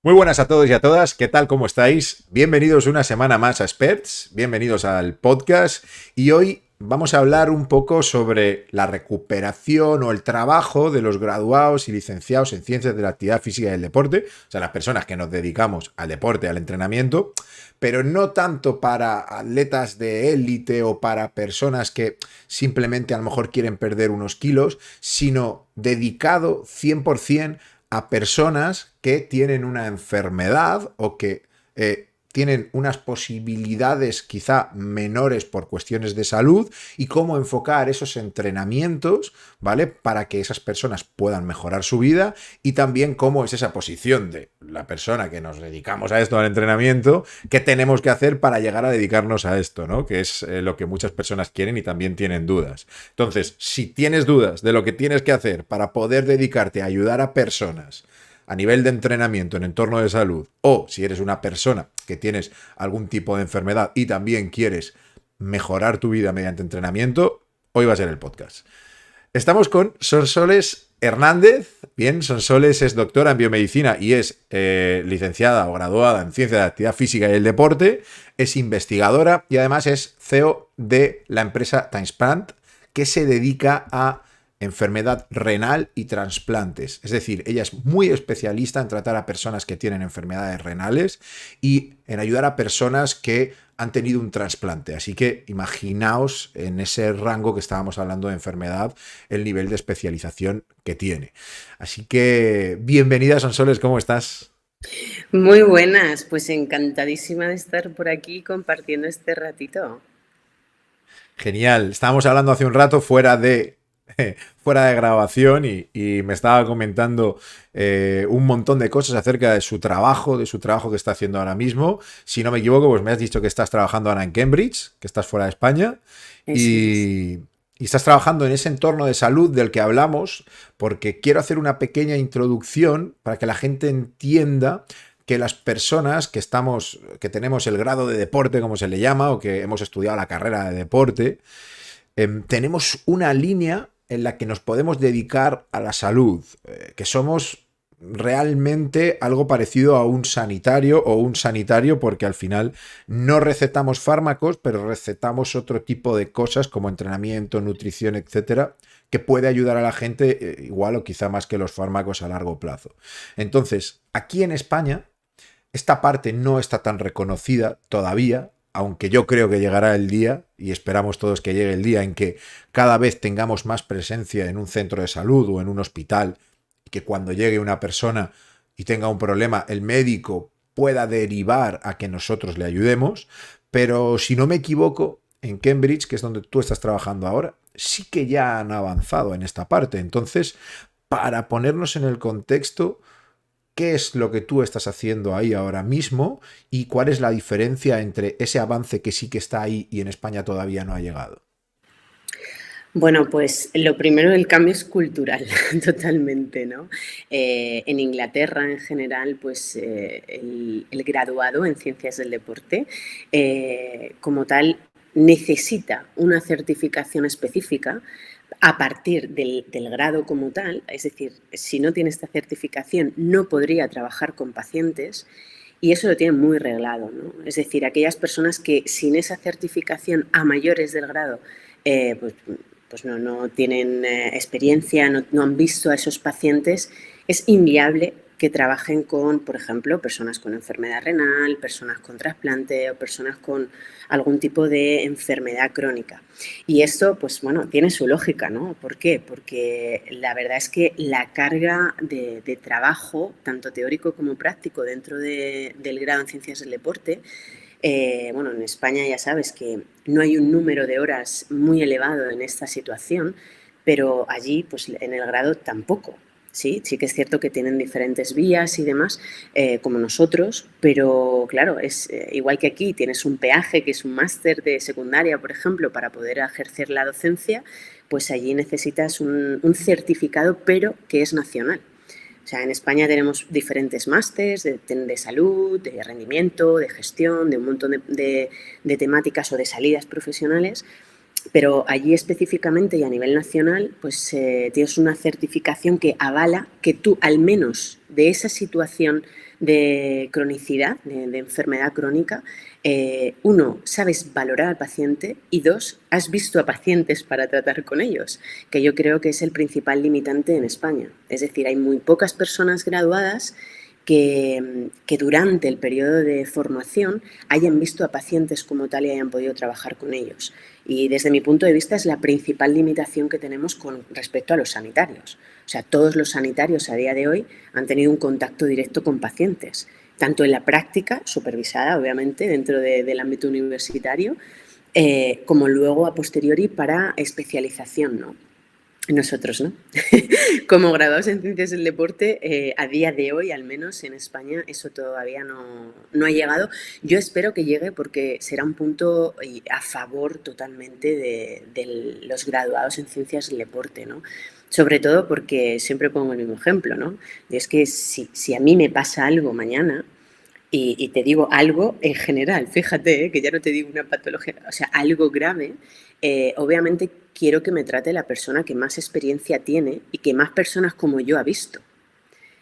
Muy buenas a todos y a todas, ¿qué tal? ¿Cómo estáis? Bienvenidos una semana más a Experts, bienvenidos al podcast y hoy vamos a hablar un poco sobre la recuperación o el trabajo de los graduados y licenciados en Ciencias de la Actividad Física y el Deporte, o sea, las personas que nos dedicamos al deporte, al entrenamiento, pero no tanto para atletas de élite o para personas que simplemente a lo mejor quieren perder unos kilos, sino dedicado 100% a personas que tienen una enfermedad o que tienen unas posibilidades quizá menores por cuestiones de salud y cómo enfocar esos entrenamientos, ¿vale? Para que esas personas puedan mejorar su vida y también cómo es esa posición de la persona que nos dedicamos a esto, al entrenamiento, qué tenemos que hacer para llegar a dedicarnos a esto, ¿no? Que es lo que muchas personas quieren y también tienen dudas. Entonces, si tienes dudas de lo que tienes que hacer para poder dedicarte a ayudar a personas a nivel de entrenamiento en entorno de salud, o si eres una persona que tienes algún tipo de enfermedad y también quieres mejorar tu vida mediante entrenamiento, hoy va a ser el podcast. Estamos con Sonsoles Hernández. Bien, Sonsoles es doctora en biomedicina y es licenciada o graduada en ciencia de la actividad física y el deporte. Es investigadora y además es CEO de la empresa Timesplant, que se dedica a enfermedad renal y trasplantes. Es decir, ella es muy especialista en tratar a personas que tienen enfermedades renales y en ayudar a personas que han tenido un trasplante. Así que imaginaos en ese rango que estábamos hablando de enfermedad, el nivel de especialización que tiene. Así que bienvenida, Sonsoles, ¿cómo estás? Muy buenas, pues encantadísima de estar por aquí compartiendo este ratito. Genial. Estábamos hablando hace un rato fuera de grabación y me estaba comentando un montón de cosas acerca de su trabajo que está haciendo ahora mismo. Si no me equivoco, pues me has dicho que estás trabajando ahora en Cambridge, que estás fuera de España Eso es. y, y estás trabajando en ese entorno de salud del que hablamos, porque quiero hacer una pequeña introducción para que la gente entienda que las personas que tenemos el grado de deporte, como se le llama, o que hemos estudiado la carrera de deporte, tenemos una línea en la que nos podemos dedicar a la salud, que somos realmente algo parecido a un sanitario o un sanitario porque al final no recetamos fármacos, pero recetamos otro tipo de cosas como entrenamiento, nutrición, etcétera, que puede ayudar a la gente igual o quizá más que los fármacos a largo plazo. Entonces, aquí en España esta parte no está tan reconocida todavía, aunque yo creo que llegará el día, y esperamos todos que llegue el día en que cada vez tengamos más presencia en un centro de salud o en un hospital, y que cuando llegue una persona y tenga un problema, el médico pueda derivar a que nosotros le ayudemos, pero si no me equivoco, en Cambridge, que es donde tú estás trabajando ahora, sí que ya han avanzado en esta parte. Entonces, para ponernos en el contexto, qué es lo que tú estás haciendo ahí ahora mismo y cuál es la diferencia entre ese avance que sí que está ahí y en España todavía no ha llegado. Bueno, pues lo primero, el cambio es cultural, totalmente, ¿no? En Inglaterra, en general, pues el graduado en ciencias del deporte, como tal, necesita una certificación específica a partir del grado como tal. Es decir, si no tiene esta certificación, no podría trabajar con pacientes. Y eso lo tienen muy reglado, ¿no? Es decir, aquellas personas que sin esa certificación a mayores del grado, pues no tienen experiencia, no han visto a esos pacientes, es inviable que trabajen con, por ejemplo, personas con enfermedad renal, personas con trasplante o personas con algún tipo de enfermedad crónica. Y esto, pues bueno, tiene su lógica, ¿no? ¿Por qué? Porque la verdad es que la carga de trabajo, tanto teórico como práctico, dentro del grado en ciencias del deporte, bueno, en España ya sabes que no hay un número de horas muy elevado en esta situación, pero allí, pues en el grado tampoco. Sí que es cierto que tienen diferentes vías y demás, como nosotros, pero claro, es igual que aquí tienes un peaje, que es un máster de secundaria, por ejemplo, para poder ejercer la docencia, pues allí necesitas un certificado, pero que es nacional. O sea, en España tenemos diferentes másters de salud, de rendimiento, de gestión, de un montón de temáticas o de salidas profesionales, pero allí específicamente y a nivel nacional, pues tienes una certificación que avala que tú, al menos de esa situación de cronicidad, de enfermedad crónica, uno, sabes valorar al paciente y dos, has visto a pacientes para tratar con ellos, que yo creo que es el principal limitante en España. Es decir, hay muy pocas personas graduadas que durante el periodo de formación hayan visto a pacientes como tal y hayan podido trabajar con ellos. Y desde mi punto de vista es la principal limitación que tenemos con respecto a los sanitarios. O sea, todos los sanitarios a día de hoy han tenido un contacto directo con pacientes, tanto en la práctica, supervisada obviamente dentro del ámbito universitario, como luego a posteriori para especialización, ¿no? Nosotros, ¿no? Como graduados en ciencias del deporte, a día de hoy, al menos en España, eso todavía no ha llegado. Yo espero que llegue porque será un punto a favor totalmente de los graduados en ciencias del deporte, ¿no? Sobre todo porque siempre pongo el mismo ejemplo, ¿no? Y es que si a mí me pasa algo mañana, y te digo algo en general, fíjate, que ya no te digo una patología, o sea, algo grave, obviamente quiero que me trate la persona que más experiencia tiene y que más personas como yo ha visto.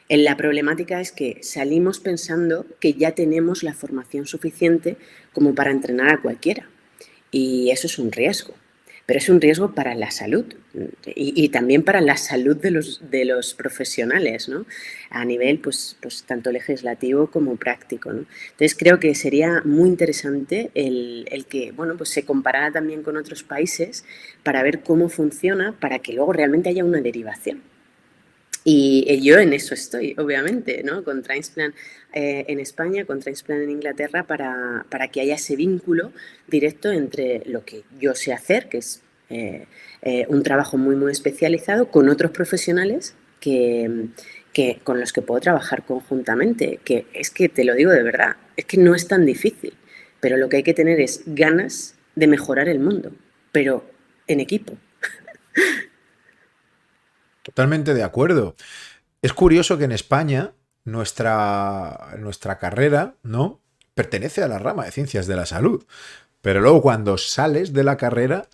La problemática es que salimos pensando que ya tenemos la formación suficiente como para entrenar a cualquiera. Y eso es un riesgo. Pero es un riesgo para la salud y también para la salud de los profesionales, ¿no? A nivel, pues tanto legislativo como práctico, ¿no? Entonces creo que sería muy interesante el que, bueno, pues se comparara también con otros países para ver cómo funciona, para que luego realmente haya una derivación. Y yo en eso estoy, obviamente, ¿no? Con Transplant en España, con Transplant en Inglaterra, para que haya ese vínculo directo entre lo que yo sé hacer, que es un trabajo muy, muy especializado, con otros profesionales con los que puedo trabajar conjuntamente. Que es que, te lo digo de verdad, es que no es tan difícil, pero lo que hay que tener es ganas de mejorar el mundo, pero en equipo. Totalmente de acuerdo. Es curioso que en España nuestra carrera, ¿no? Pertenece a la rama de ciencias de la salud. Pero luego cuando sales de la carrera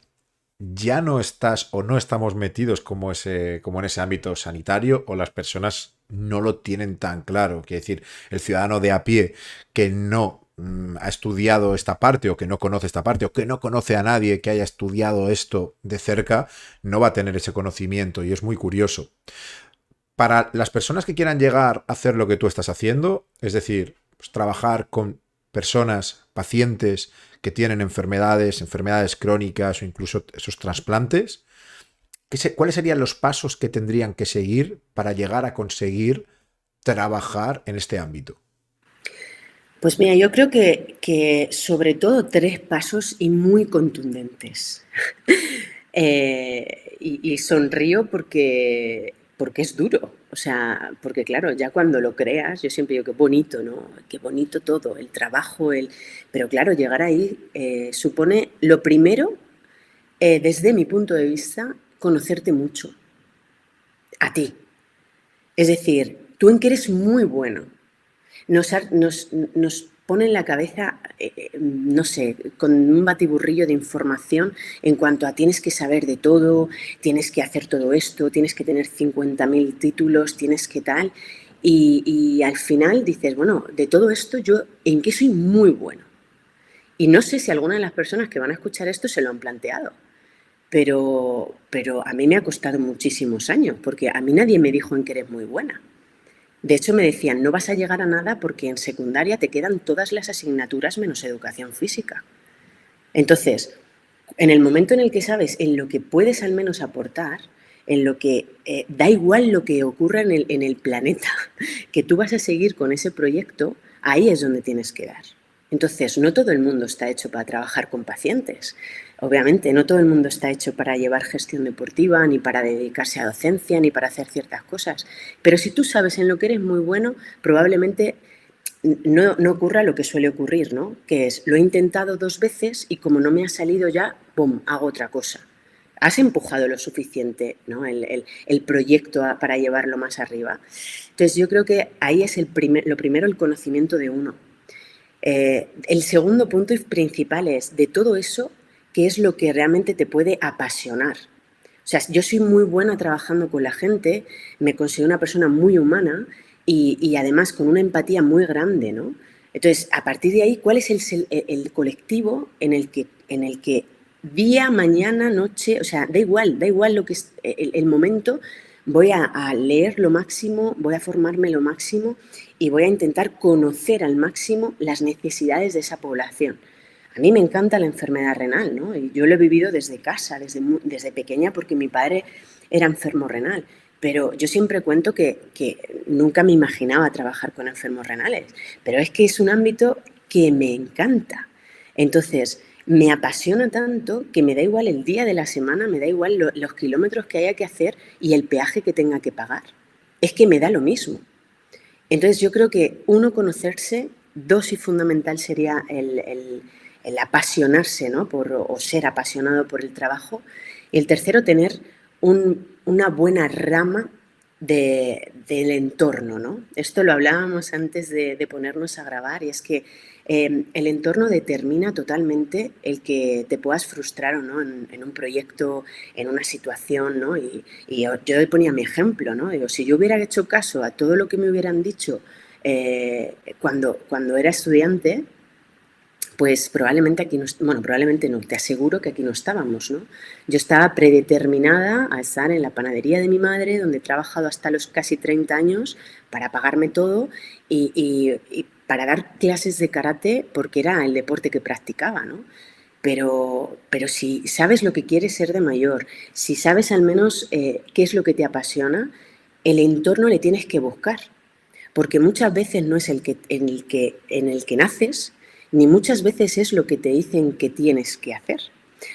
ya no estás o no estamos metidos como en ese ámbito sanitario o las personas no lo tienen tan claro. Quiere decir, el ciudadano de a pie que no ha estudiado esta parte o que no conoce esta parte o que no conoce a nadie que haya estudiado esto de cerca, no va a tener ese conocimiento y es muy curioso. Para las personas que quieran llegar a hacer lo que tú estás haciendo, es decir, pues, trabajar con personas, pacientes que tienen enfermedades crónicas o incluso esos trasplantes, ¿cuáles serían los pasos que tendrían que seguir para llegar a conseguir trabajar en este ámbito? Pues mira, yo creo que sobre todo tres pasos y muy contundentes. Y sonrío porque es duro. O sea, porque claro, ya cuando lo creas, yo siempre digo qué bonito, ¿no? Qué bonito todo, el trabajo, pero claro, llegar ahí supone lo primero, desde mi punto de vista, conocerte mucho, a ti. Es decir, tú en que eres muy bueno, nos pone en la cabeza, no sé, con un batiburrillo de información en cuanto a tienes que saber de todo, tienes que hacer todo esto, tienes que tener 50.000 títulos, tienes que tal. Y al final dices, bueno, de todo esto yo en qué soy muy bueno. Y no sé si alguna de las personas que van a escuchar esto se lo han planteado, pero a mí me ha costado muchísimos años, porque a mí nadie me dijo en que eres muy buena. De hecho, me decían, no vas a llegar a nada porque en secundaria te quedan todas las asignaturas menos educación física. Entonces, en el momento en el que sabes en lo que puedes al menos aportar, en lo que da igual lo que ocurra en el planeta, que tú vas a seguir con ese proyecto, ahí es donde tienes que dar. Entonces, no todo el mundo está hecho para trabajar con pacientes. Obviamente, no todo el mundo está hecho para llevar gestión deportiva, ni para dedicarse a docencia, ni para hacer ciertas cosas. Pero si tú sabes en lo que eres muy bueno, probablemente no ocurra lo que suele ocurrir, ¿no? Que es, lo he intentado 2 veces y como no me ha salido ya, ¡pum!, hago otra cosa. Has empujado lo suficiente, ¿no? El proyecto para llevarlo más arriba. Entonces yo creo que ahí es lo primero, el conocimiento de uno. El segundo punto y principal es, de todo eso, ¿qué es lo que realmente te puede apasionar? O sea, yo soy muy buena trabajando con la gente, me considero una persona muy humana y además con una empatía muy grande, ¿no? Entonces, a partir de ahí, ¿cuál es el colectivo en el que día, mañana, noche, o sea, da igual lo que es el momento, voy a leer lo máximo, voy a formarme lo máximo y voy a intentar conocer al máximo las necesidades de esa población? A mí me encanta la enfermedad renal, ¿no? Y yo lo he vivido desde casa, desde pequeña, porque mi padre era enfermo renal. Pero yo siempre cuento que nunca me imaginaba trabajar con enfermos renales, pero es que es un ámbito que me encanta. Entonces, me apasiona tanto que me da igual el día de la semana, me da igual los kilómetros que haya que hacer y el peaje que tenga que pagar. Es que me da lo mismo. Entonces, yo creo que uno, conocerse; dos, y fundamental, sería el apasionarse, ¿no? O ser apasionado por el trabajo. Y el tercero, tener una buena rama del entorno, ¿no? Esto lo hablábamos antes de ponernos a grabar, y es que el entorno determina totalmente el que te puedas frustrar o no en un proyecto, en una situación, ¿no? Y yo ponía mi ejemplo, ¿no? Digo, si yo hubiera hecho caso a todo lo que me hubieran dicho cuando era estudiante, pues probablemente aquí no, bueno, probablemente no, te aseguro que aquí no estábamos, ¿no? Yo estaba predeterminada a estar en la panadería de mi madre, donde he trabajado hasta los casi 30 años para pagarme todo y para dar clases de karate, porque era el deporte que practicaba, ¿no? Pero si sabes lo que quieres ser de mayor, si sabes al menos qué es lo que te apasiona, el entorno le tienes que buscar, porque muchas veces no es en el que naces, ni muchas veces es lo que te dicen que tienes que hacer,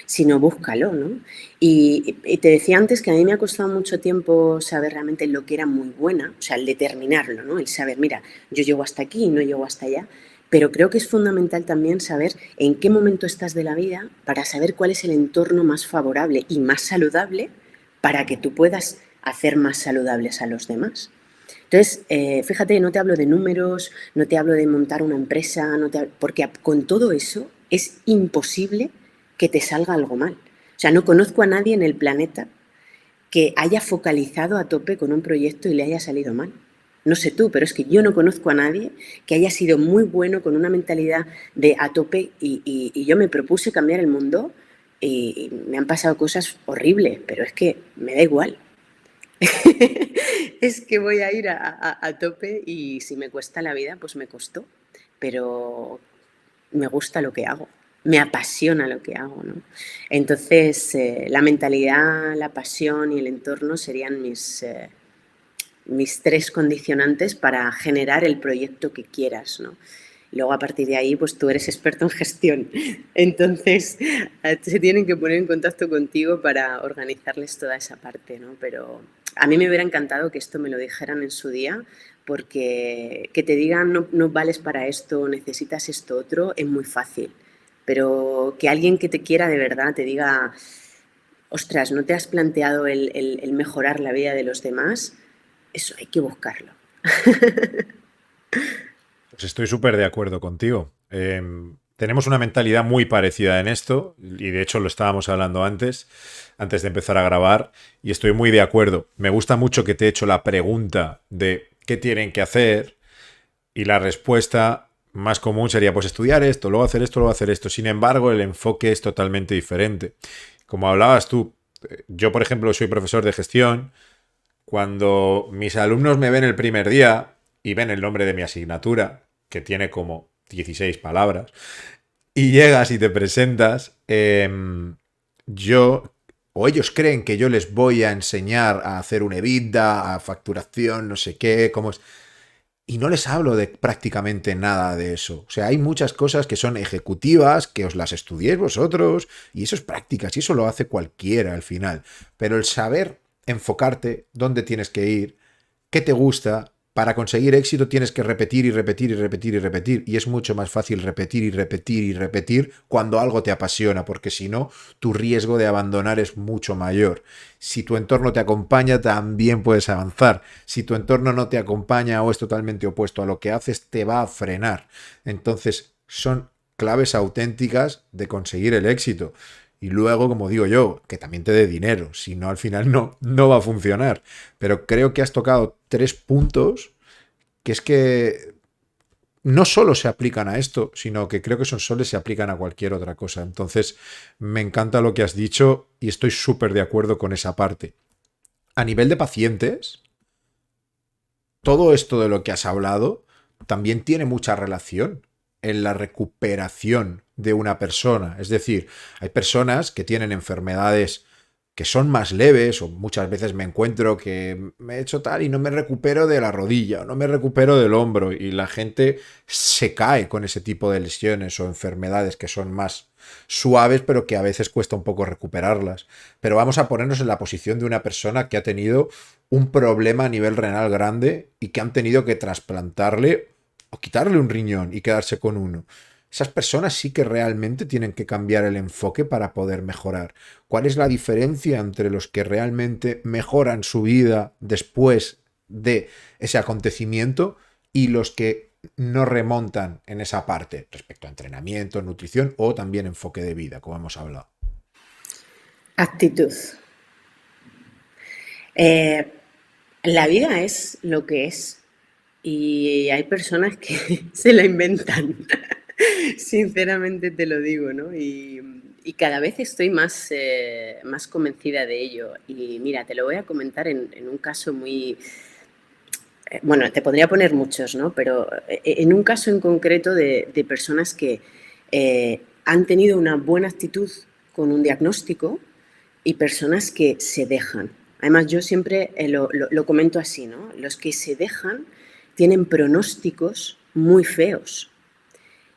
sino búscalo, ¿no? Y te decía antes que a mí me ha costado mucho tiempo saber realmente lo que era muy buena, o sea, el determinarlo, ¿no? El saber, mira, yo llego hasta aquí y no llego hasta allá, pero creo que es fundamental también saber en qué momento estás de la vida para saber cuál es el entorno más favorable y más saludable para que tú puedas hacer más saludables a los demás. Entonces, fíjate, no te hablo de números, no te hablo de montar una empresa, porque con todo eso es imposible que te salga algo mal. O sea, no conozco a nadie en el planeta que haya focalizado a tope con un proyecto y le haya salido mal. No sé tú, pero es que yo no conozco a nadie que haya sido muy bueno con una mentalidad de a tope y yo me propuse cambiar el mundo y me han pasado cosas horribles, pero es que me da igual. Es que voy a ir a tope y si me cuesta la vida, pues me costó, pero me gusta lo que hago, me apasiona lo que hago, ¿no? Entonces, la mentalidad, la pasión y el entorno serían mis tres condicionantes para generar el proyecto que quieras, ¿no? Luego, a partir de ahí, pues tú eres experto en gestión. Entonces, se tienen que poner en contacto contigo para organizarles toda esa parte, ¿no? Pero a mí me hubiera encantado que esto me lo dijeran en su día, porque que te digan no, no vales para esto, necesitas esto otro, es muy fácil. Pero que alguien que te quiera de verdad te diga, ostras, ¿no te has planteado el mejorar la vida de los demás? Eso hay que buscarlo. Pues estoy súper de acuerdo contigo. Tenemos una mentalidad muy parecida en esto, y de hecho lo estábamos hablando antes de empezar a grabar, y estoy muy de acuerdo. Me gusta mucho que te he hecho la pregunta de qué tienen que hacer, y la respuesta más común sería pues estudiar esto, luego hacer esto, luego hacer esto. Sin embargo, el enfoque es totalmente diferente. Como hablabas tú, yo por ejemplo soy profesor de gestión. Cuando mis alumnos me ven el primer día y ven el nombre de mi asignatura, que tiene como 16 palabras, y llegas y te presentas, yo o ellos creen que yo les voy a enseñar a hacer un EBITDA, a facturación, no sé qué, cómo es. Y no les hablo de prácticamente nada de eso. O sea, hay muchas cosas que son ejecutivas, que os las estudiéis vosotros, y eso es prácticas, y eso lo hace cualquiera al final. Pero el saber enfocarte, dónde tienes que ir, qué te gusta, para conseguir éxito tienes que repetir y repetir y repetir y repetir. Y es mucho más fácil repetir y repetir y repetir cuando algo te apasiona, porque si no, tu riesgo de abandonar es mucho mayor. Si tu entorno te acompaña, también puedes avanzar. Si tu entorno no te acompaña o es totalmente opuesto a lo que haces, te va a frenar. Entonces, son claves auténticas de conseguir el éxito. Y luego, como digo yo, que también te dé dinero. Si no, al final no va a funcionar. Pero creo que has tocado tres puntos que es que no solo se aplican a esto, sino que creo que son solo se aplican a cualquier otra cosa. Entonces, me encanta lo que has dicho y estoy súper de acuerdo con esa parte. A nivel de pacientes, todo esto de lo que has hablado también tiene mucha relación en la recuperación de una persona. Es decir, hay personas que tienen enfermedades que son más leves, o muchas veces me encuentro que me he hecho tal y no me recupero de la rodilla, o no me recupero del hombro, y la gente se cae con ese tipo de lesiones o enfermedades que son más suaves, pero que a veces cuesta un poco recuperarlas. Pero vamos a ponernos en la posición de una persona que ha tenido un problema a nivel renal grande y que han tenido que trasplantarle o quitarle un riñón y quedarse con uno. Esas personas sí que realmente tienen que cambiar el enfoque para poder mejorar. ¿Cuál es la diferencia entre los que realmente mejoran su vida después de ese acontecimiento y los que no remontan en esa parte respecto a entrenamiento, nutrición o también enfoque de vida, como hemos hablado? Actitud. Eh, la vida es lo que es y hay personas que se la inventan. Sinceramente te lo digo, ¿no? Y cada vez estoy más convencida de ello. Y mira, te lo voy a comentar en un caso muy... Bueno, te podría poner muchos, ¿no? Pero en un caso en concreto de personas que han tenido una buena actitud con un diagnóstico y personas que se dejan. Además, yo siempre lo comento así, ¿no? Los que se dejan tienen pronósticos muy feos.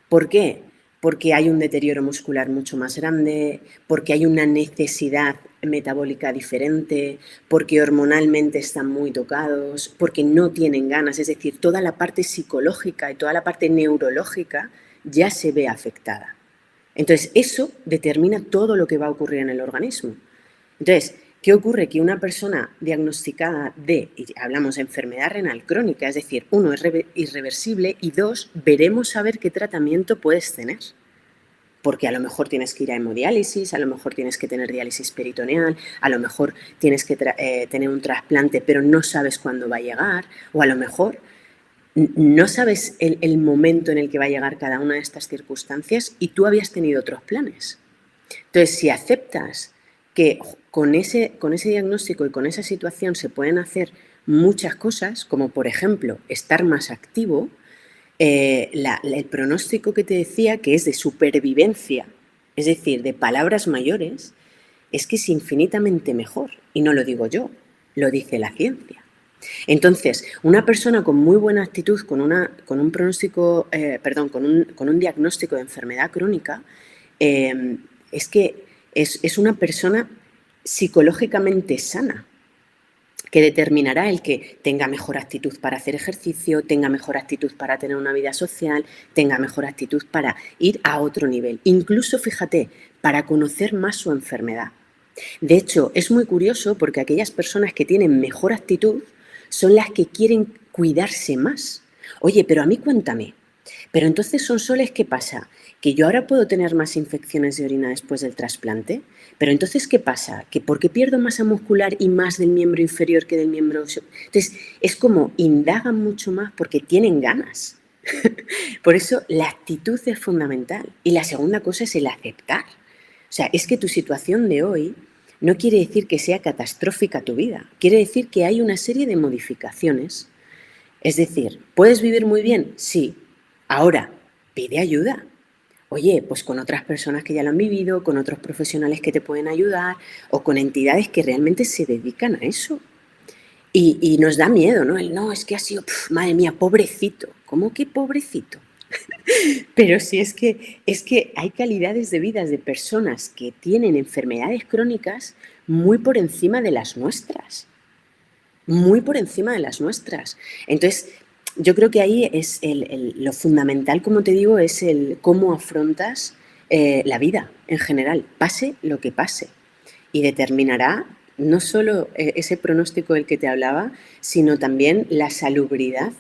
¿Por qué? Porque hay un deterioro muscular mucho más grande, porque hay una necesidad metabólica diferente, porque hormonalmente están muy tocados, porque no tienen ganas, es decir, toda la parte psicológica y toda la parte neurológica ya se ve afectada. Entonces, eso determina todo lo que va a ocurrir en el organismo. Entonces, ¿qué ocurre? Que una persona diagnosticada de, y hablamos de enfermedad renal crónica, es decir, uno, es irreversible y dos, veremos a ver qué tratamiento puedes tener. Porque a lo mejor tienes que ir a hemodiálisis, a lo mejor tienes que tener diálisis peritoneal, a lo mejor tienes que tener un trasplante, pero no sabes cuándo va a llegar, o a lo mejor no sabes el momento en el que va a llegar cada una de estas circunstancias y tú habías tenido otros planes. Entonces, si aceptas que con ese diagnóstico y con esa situación se pueden hacer muchas cosas, como por ejemplo estar más activo, el pronóstico que te decía, que es de supervivencia, es decir, de palabras mayores, es que es infinitamente mejor. Y no lo digo yo, lo dice la ciencia. Entonces, una persona con muy buena actitud, con un pronóstico, con un diagnóstico de enfermedad crónica, es que es una persona psicológicamente sana, que determinará el que tenga mejor actitud para hacer ejercicio, tenga mejor actitud para tener una vida social, tenga mejor actitud para ir a otro nivel. Incluso, fíjate, para conocer más su enfermedad. De hecho, es muy curioso porque aquellas personas que tienen mejor actitud son las que quieren cuidarse más. Oye, pero a mí cuéntame, pero entonces son soles, ¿qué pasa? Que yo ahora puedo tener más infecciones de orina después del trasplante, pero entonces ¿qué pasa? Que ¿por qué pierdo masa muscular y más del miembro inferior que del miembro? Entonces es como indagan mucho más porque tienen ganas. Por eso la actitud es fundamental. Y la segunda cosa es el aceptar. O sea, es que tu situación de hoy no quiere decir que sea catastrófica tu vida. Quiere decir que hay una serie de modificaciones. Es decir, ¿puedes vivir muy bien? Sí. Ahora, pide ayuda. Oye, pues con otras personas que ya lo han vivido, con otros profesionales que te pueden ayudar o con entidades que realmente se dedican a eso. Y nos da miedo, ¿no? No, es que ha sido, madre mía, pobrecito. ¿Cómo que pobrecito? Pero sí es que hay calidades de vida de personas que tienen enfermedades crónicas muy por encima de las nuestras. Muy por encima de las nuestras. Entonces, yo creo que ahí es lo fundamental, como te digo, es el cómo afrontas la vida en general, pase lo que pase. Y determinará no solo ese pronóstico del que te hablaba, sino también la salubridad,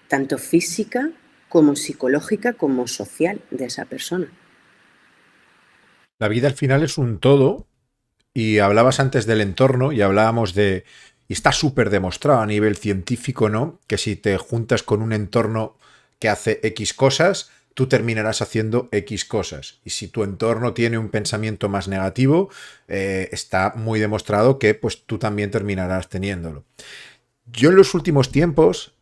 tanto física como psicológica como social de esa persona. La vida al final es un todo y hablabas antes del entorno y hablábamos de y está súper demostrado a nivel científico, ¿no? Que si te juntas con un entorno que hace X cosas, tú terminarás haciendo X cosas. Y si tu entorno tiene un pensamiento más negativo, está muy demostrado que pues tú también terminarás teniéndolo. Yo en los últimos tiempos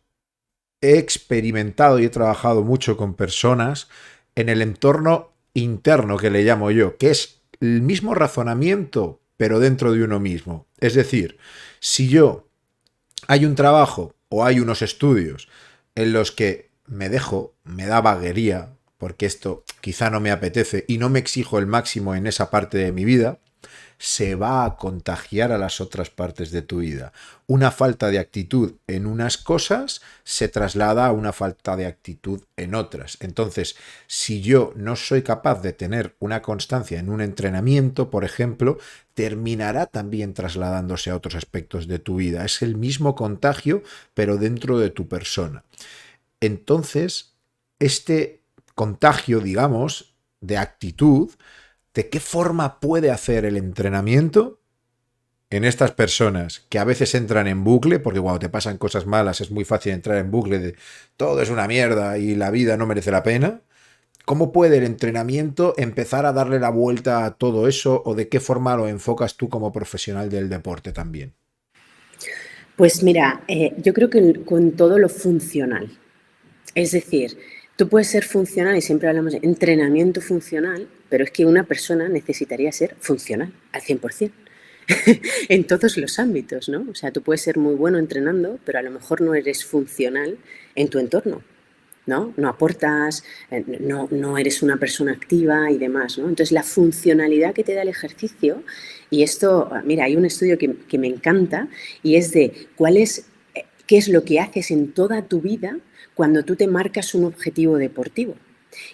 he experimentado y he trabajado mucho con personas en el entorno interno que le llamo yo, que es el mismo razonamiento, pero dentro de uno mismo. Es decir, si yo hay un trabajo o hay unos estudios en los que me da vaguería, porque esto quizá no me apetece y no me exijo el máximo en esa parte de mi vida, se va a contagiar a las otras partes de tu vida. Una falta de actitud en unas cosas se traslada a una falta de actitud en otras. Entonces, si yo no soy capaz de tener una constancia en un entrenamiento, por ejemplo, terminará también trasladándose a otros aspectos de tu vida. Es el mismo contagio, pero dentro de tu persona. Entonces, este contagio, digamos, de actitud, ¿de qué forma puede hacer el entrenamiento en estas personas que a veces entran en bucle? Porque cuando te pasan cosas malas es muy fácil entrar en bucle de todo es una mierda y la vida no merece la pena. ¿Cómo puede el entrenamiento empezar a darle la vuelta a todo eso, o de qué forma lo enfocas tú como profesional del deporte también? Pues mira, yo creo que con todo lo funcional. Es decir, tú puedes ser funcional y siempre hablamos de entrenamiento funcional, pero es que una persona necesitaría ser funcional al 100%. En todos los ámbitos, ¿no? O sea, tú puedes ser muy bueno entrenando, pero a lo mejor no eres funcional en tu entorno, ¿no? No aportas, no eres una persona activa y demás, ¿no? Entonces, la funcionalidad que te da el ejercicio, y esto, mira, hay un estudio que me encanta y es de qué es lo que haces en toda tu vida cuando tú te marcas un objetivo deportivo.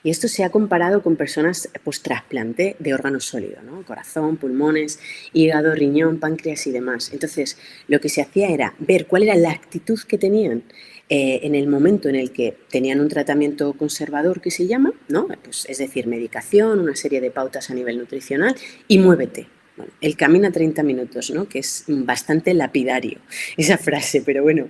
Y esto se ha comparado con personas post-trasplante de órganos sólidos, ¿no? Corazón, pulmones, hígado, riñón, páncreas y demás. Entonces, lo que se hacía era ver cuál era la actitud que tenían en el momento en el que tenían un tratamiento conservador que se llama, ¿no? Pues, es decir, medicación, una serie de pautas a nivel nutricional y muévete. Bueno, el camino a 30 minutos, ¿no? Que es bastante lapidario esa frase, pero bueno,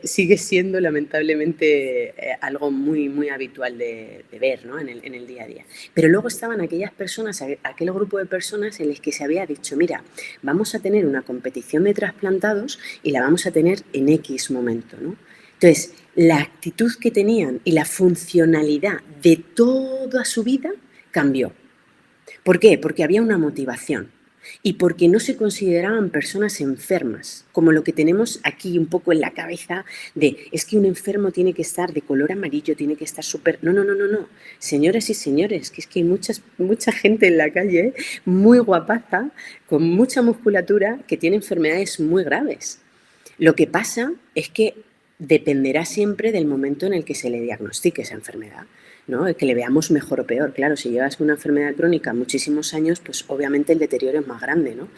sigue siendo lamentablemente algo muy, muy habitual de ver, ¿no? En el día a día. Pero luego estaban aquellas personas, aquel grupo de personas en los que se había dicho, mira, vamos a tener una competición de trasplantados y la vamos a tener en X momento, ¿no? Entonces, la actitud que tenían y la funcionalidad de toda su vida cambió. ¿Por qué? Porque había una motivación y porque no se consideraban personas enfermas, como lo que tenemos aquí un poco en la cabeza de es que un enfermo tiene que estar de color amarillo, tiene que estar súper... No, no, no, no, no. Señoras y señores, que es que hay mucha gente en la calle muy guapaza, con mucha musculatura, que tiene enfermedades muy graves. Lo que pasa es que dependerá siempre del momento en el que se le diagnostique esa enfermedad, ¿no? El que le veamos mejor o peor. Claro, si llevas una enfermedad crónica muchísimos años, pues obviamente el deterioro es más grande, ¿no?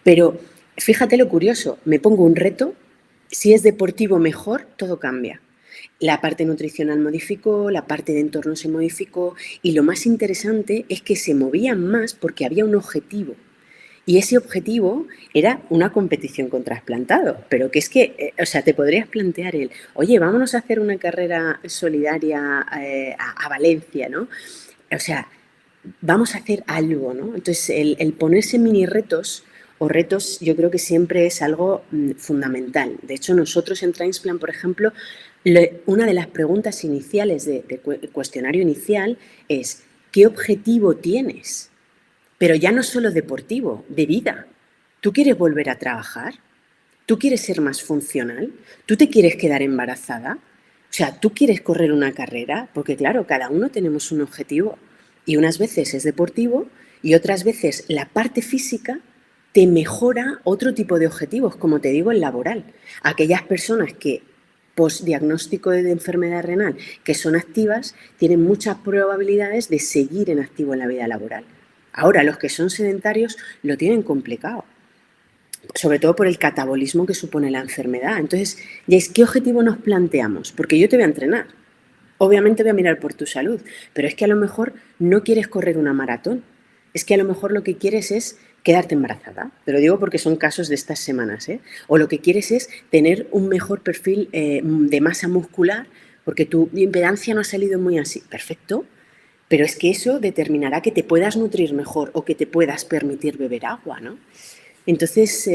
Pero fíjate lo curioso, me pongo un reto, si es deportivo mejor, todo cambia. La parte nutricional modificó, la parte de entorno se modificó y lo más interesante es que se movían más porque había un objetivo. Y ese objetivo era una competición con trasplantados, pero que es que, o sea, te podrías plantear oye, vámonos a hacer una carrera solidaria a Valencia, ¿no? O sea, vamos a hacer algo, ¿no? Entonces, el ponerse mini retos o retos yo creo que siempre es algo fundamental. De hecho, nosotros en Transplant, por ejemplo, una de las preguntas iniciales del cuestionario inicial es, ¿qué objetivo tienes? Pero ya no solo deportivo, de vida. ¿Tú quieres volver a trabajar? ¿Tú quieres ser más funcional? ¿Tú te quieres quedar embarazada? O sea, ¿tú quieres correr una carrera? Porque claro, cada uno tenemos un objetivo y unas veces es deportivo y otras veces la parte física te mejora otro tipo de objetivos, como te digo, el laboral. Aquellas personas que postdiagnóstico de enfermedad renal que son activas tienen muchas probabilidades de seguir en activo en la vida laboral. Ahora, los que son sedentarios lo tienen complicado, sobre todo por el catabolismo que supone la enfermedad. Entonces, Jace, ¿qué objetivo nos planteamos? Porque yo te voy a entrenar. Obviamente voy a mirar por tu salud, pero es que a lo mejor no quieres correr una maratón. Es que a lo mejor lo que quieres es quedarte embarazada. Te lo digo porque son casos de estas semanas, ¿eh? O lo que quieres es tener un mejor perfil de masa muscular porque tu impedancia no ha salido muy así. Perfecto, pero es que eso determinará que te puedas nutrir mejor o que te puedas permitir beber agua, ¿no? Entonces,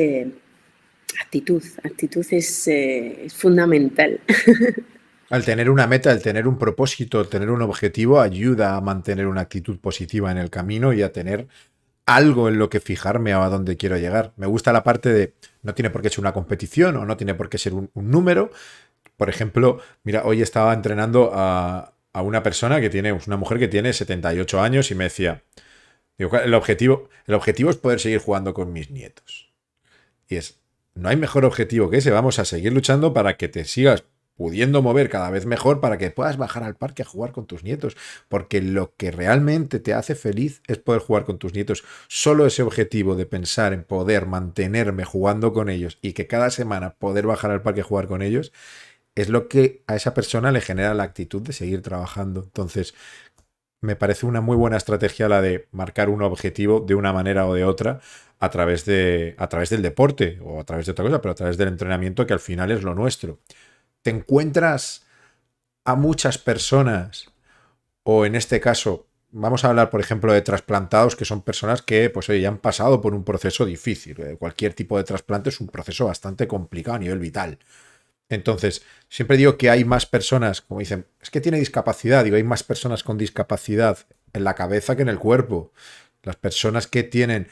actitud es fundamental. Al tener una meta, al tener un propósito, al tener un objetivo, ayuda a mantener una actitud positiva en el camino y a tener algo en lo que fijarme a dónde quiero llegar. Me gusta la parte de no tiene por qué ser una competición o no tiene por qué ser un número. Por ejemplo, mira, hoy estaba entrenando a una persona que tiene, una mujer que tiene 78 años y me decía, digo, el objetivo es poder seguir jugando con mis nietos. Y es, no hay mejor objetivo que ese, vamos a seguir luchando para que te sigas pudiendo mover cada vez mejor para que puedas bajar al parque a jugar con tus nietos, porque lo que realmente te hace feliz es poder jugar con tus nietos. Solo ese objetivo de pensar en poder mantenerme jugando con ellos y que cada semana poder bajar al parque a jugar con ellos es lo que a esa persona le genera la actitud de seguir trabajando. Entonces, me parece una muy buena estrategia la de marcar un objetivo de una manera o de otra a través del deporte o a través de otra cosa, pero a través del entrenamiento, que al final es lo nuestro. Te encuentras a muchas personas, o en este caso, vamos a hablar, por ejemplo, de trasplantados, que son personas que, pues, oye, ya han pasado por un proceso difícil. Cualquier tipo de trasplante es un proceso bastante complicado a nivel vital. Entonces, siempre digo que hay más personas, como dicen, es que tiene discapacidad, digo, hay más personas con discapacidad en la cabeza que en el cuerpo. Las personas que tienen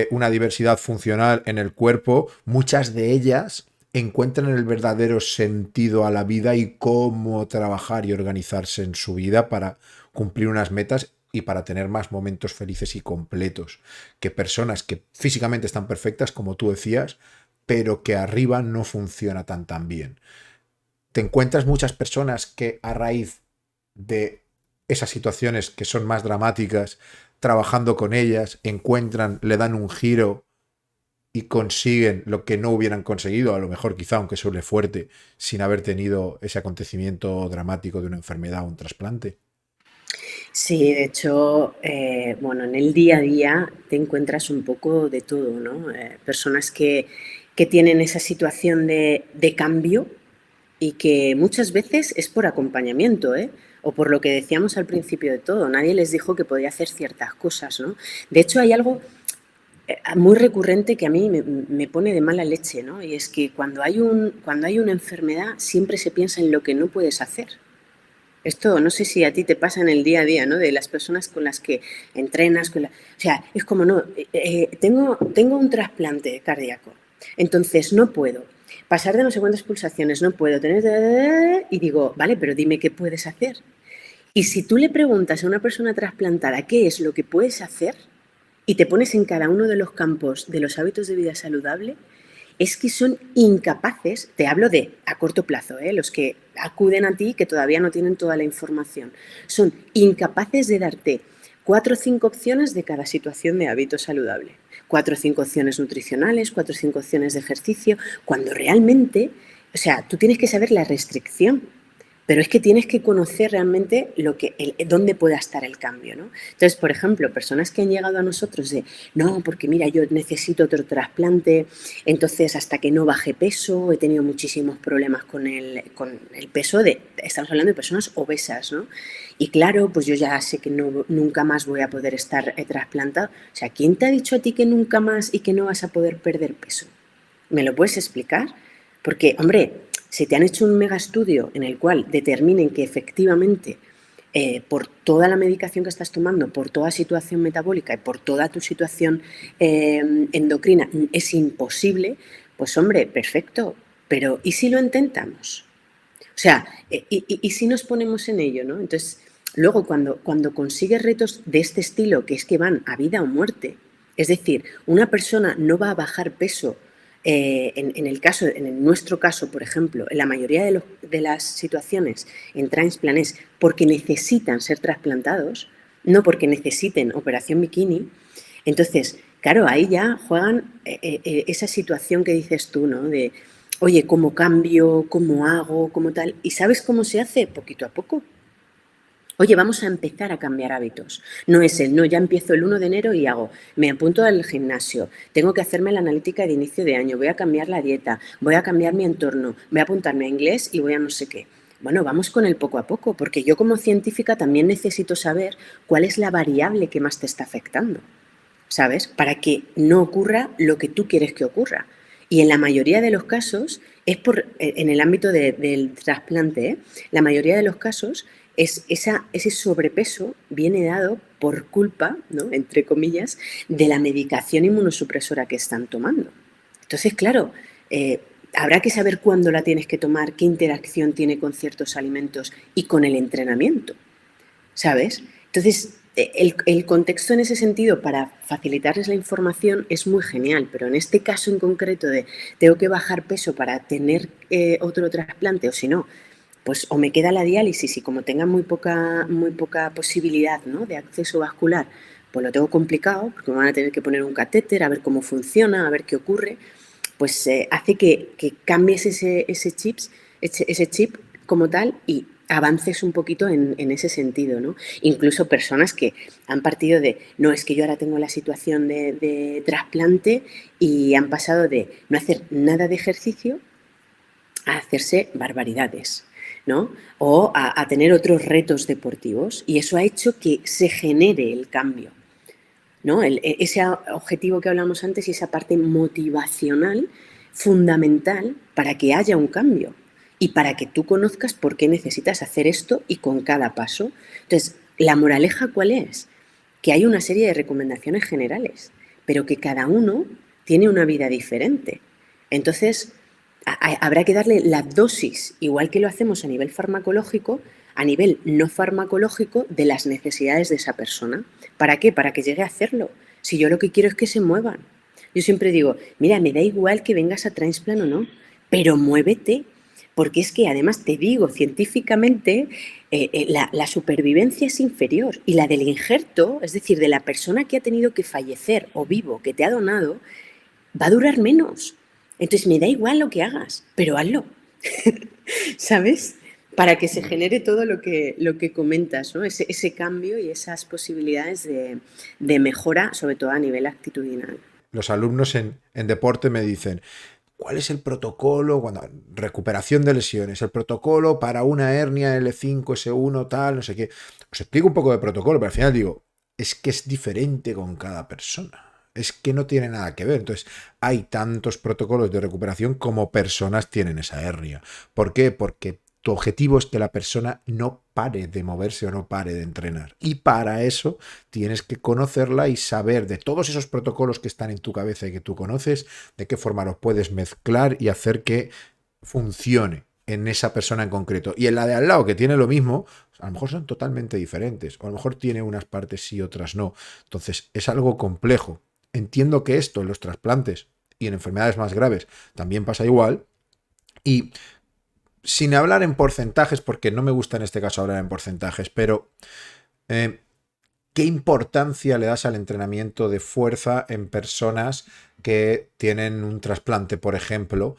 una diversidad funcional en el cuerpo, muchas de ellas encuentran el verdadero sentido a la vida y cómo trabajar y organizarse en su vida para cumplir unas metas y para tener más momentos felices y completos que personas que físicamente están perfectas, como tú decías, pero que arriba no funciona tan bien. Te encuentras muchas personas que a raíz de esas situaciones que son más dramáticas, trabajando con ellas, encuentran, le dan un giro y consiguen lo que no hubieran conseguido, a lo mejor quizá aunque suele fuerte, sin haber tenido ese acontecimiento dramático de una enfermedad o un trasplante. Sí, de hecho, bueno, en el día a día te encuentras un poco de todo, ¿no? Personas que tienen esa situación de cambio y que muchas veces es por acompañamiento, ¿eh? O por lo que decíamos al principio de todo, nadie les dijo que podía hacer ciertas cosas, ¿no? De hecho, hay algo muy recurrente que a mí me pone de mala leche, ¿no? Y es que cuando hay una enfermedad siempre se piensa en lo que no puedes hacer. Esto no sé si a ti te pasa en el día a día, ¿no? De las personas con las que entrenas, o sea, es como, no, tengo un trasplante cardíaco, entonces no puedo pasar de no sé cuántas pulsaciones, no puedo tener... Y digo, vale, pero dime qué puedes hacer. Y si tú le preguntas a una persona trasplantada qué es lo que puedes hacer y te pones en cada uno de los campos de los hábitos de vida saludable, es que son incapaces, te hablo de a corto plazo, los que acuden a ti que todavía no tienen toda la información, son incapaces de darte 4 o 5 opciones de cada situación de hábito saludable. 4 o 5 opciones nutricionales, 4 o 5 opciones de ejercicio, cuando realmente, o sea, tú tienes que saber la restricción, pero es que tienes que conocer realmente dónde pueda estar el cambio, ¿no? Entonces, por ejemplo, personas que han llegado a nosotros de, no, porque mira, yo necesito otro trasplante, entonces hasta que no baje peso, he tenido muchísimos problemas con el peso estamos hablando de personas obesas, ¿no? Y claro, pues yo ya sé que nunca más voy a poder estar trasplantado. O sea, ¿quién te ha dicho a ti que nunca más y que no vas a poder perder peso? ¿Me lo puedes explicar? Porque, hombre, si te han hecho un mega estudio en el cual determinen que efectivamente por toda la medicación que estás tomando, por toda situación metabólica y por toda tu situación endocrina es imposible, pues hombre, perfecto, pero ¿y si lo intentamos? O sea, ¿y si nos ponemos en ello, ¿no? Entonces, luego cuando consigues retos de este estilo, que es que van a vida o muerte, es decir, una persona no va a bajar peso en nuestro caso, por ejemplo, en la mayoría de las situaciones en transplanes, porque necesitan ser trasplantados, no porque necesiten operación bikini, entonces, claro, ahí ya juegan esa situación que dices tú, ¿no? De, oye, ¿cómo cambio? ¿Cómo hago? ¿Cómo tal? ¿Y sabes cómo se hace? Poquito a poco. Oye, vamos a empezar a cambiar hábitos. No es no, ya empiezo el 1 de enero y me apunto al gimnasio, tengo que hacerme la analítica de inicio de año, voy a cambiar la dieta, voy a cambiar mi entorno, voy a apuntarme a inglés y voy a no sé qué. Bueno, vamos con el poco a poco, porque yo como científica también necesito saber cuál es la variable que más te está afectando, ¿sabes? Para que no ocurra lo que tú quieres que ocurra. Y en la mayoría de los casos, en el ámbito del trasplante, la mayoría de los casos ese sobrepeso viene dado por culpa, ¿no?, entre comillas, de la medicación inmunosupresora que están tomando. Entonces, claro, habrá que saber cuándo la tienes que tomar, qué interacción tiene con ciertos alimentos y con el entrenamiento, ¿sabes? Entonces, el contexto en ese sentido para facilitarles la información es muy genial, pero en este caso en concreto de tengo que bajar peso para tener otro trasplante o si no, pues o me queda la diálisis y como tenga muy poca posibilidad, ¿no?, de acceso vascular, pues lo tengo complicado porque me van a tener que poner un catéter, a ver cómo funciona, a ver qué ocurre, pues hace que cambies ese chip como tal y avances un poquito en ese sentido, ¿no? Incluso personas que han partido de, no, es que yo ahora tengo la situación de trasplante y han pasado de no hacer nada de ejercicio a hacerse barbaridades, ¿no? O a tener otros retos deportivos y eso ha hecho que se genere el cambio, ¿no? Ese objetivo que hablamos antes y esa parte motivacional fundamental para que haya un cambio y para que tú conozcas por qué necesitas hacer esto y con cada paso. Entonces, ¿la moraleja cuál es? Que hay una serie de recomendaciones generales, pero que cada uno tiene una vida diferente. Entonces, habrá que darle la dosis, igual que lo hacemos a nivel farmacológico, a nivel no farmacológico de las necesidades de esa persona. ¿Para qué? Para que llegue a hacerlo. Si yo lo que quiero es que se muevan. Yo siempre digo, mira, me da igual que vengas a transplant o no, pero muévete. Porque es que además te digo, científicamente, la supervivencia es inferior y la del injerto, es decir, de la persona que ha tenido que fallecer o vivo, que te ha donado, va a durar menos. Entonces me da igual lo que hagas, pero hazlo. ¿Sabes? Para que se genere todo lo que comentas, ¿no? Ese cambio y esas posibilidades de mejora, sobre todo a nivel actitudinal. Los alumnos en deporte me dicen, ¿cuál es el protocolo cuando recuperación de lesiones? El protocolo para una hernia L5, S1, tal, no sé qué. Os explico un poco de protocolo, pero al final digo, es que es diferente con cada persona. Es que no tiene nada que ver. Entonces, hay tantos protocolos de recuperación como personas tienen esa hernia. ¿Por qué? Porque tu objetivo es que la persona no pare de moverse o no pare de entrenar. Y para eso tienes que conocerla y saber de todos esos protocolos que están en tu cabeza y que tú conoces, de qué forma los puedes mezclar y hacer que funcione en esa persona en concreto. Y en la de al lado, que tiene lo mismo, a lo mejor son totalmente diferentes. O a lo mejor tiene unas partes sí, otras no. Entonces, es algo complejo. Entiendo que esto en los trasplantes y en enfermedades más graves también pasa igual. Y sin hablar en porcentajes, porque no me gusta en este caso hablar en porcentajes, pero ¿qué importancia le das al entrenamiento de fuerza en personas que tienen un trasplante, por ejemplo?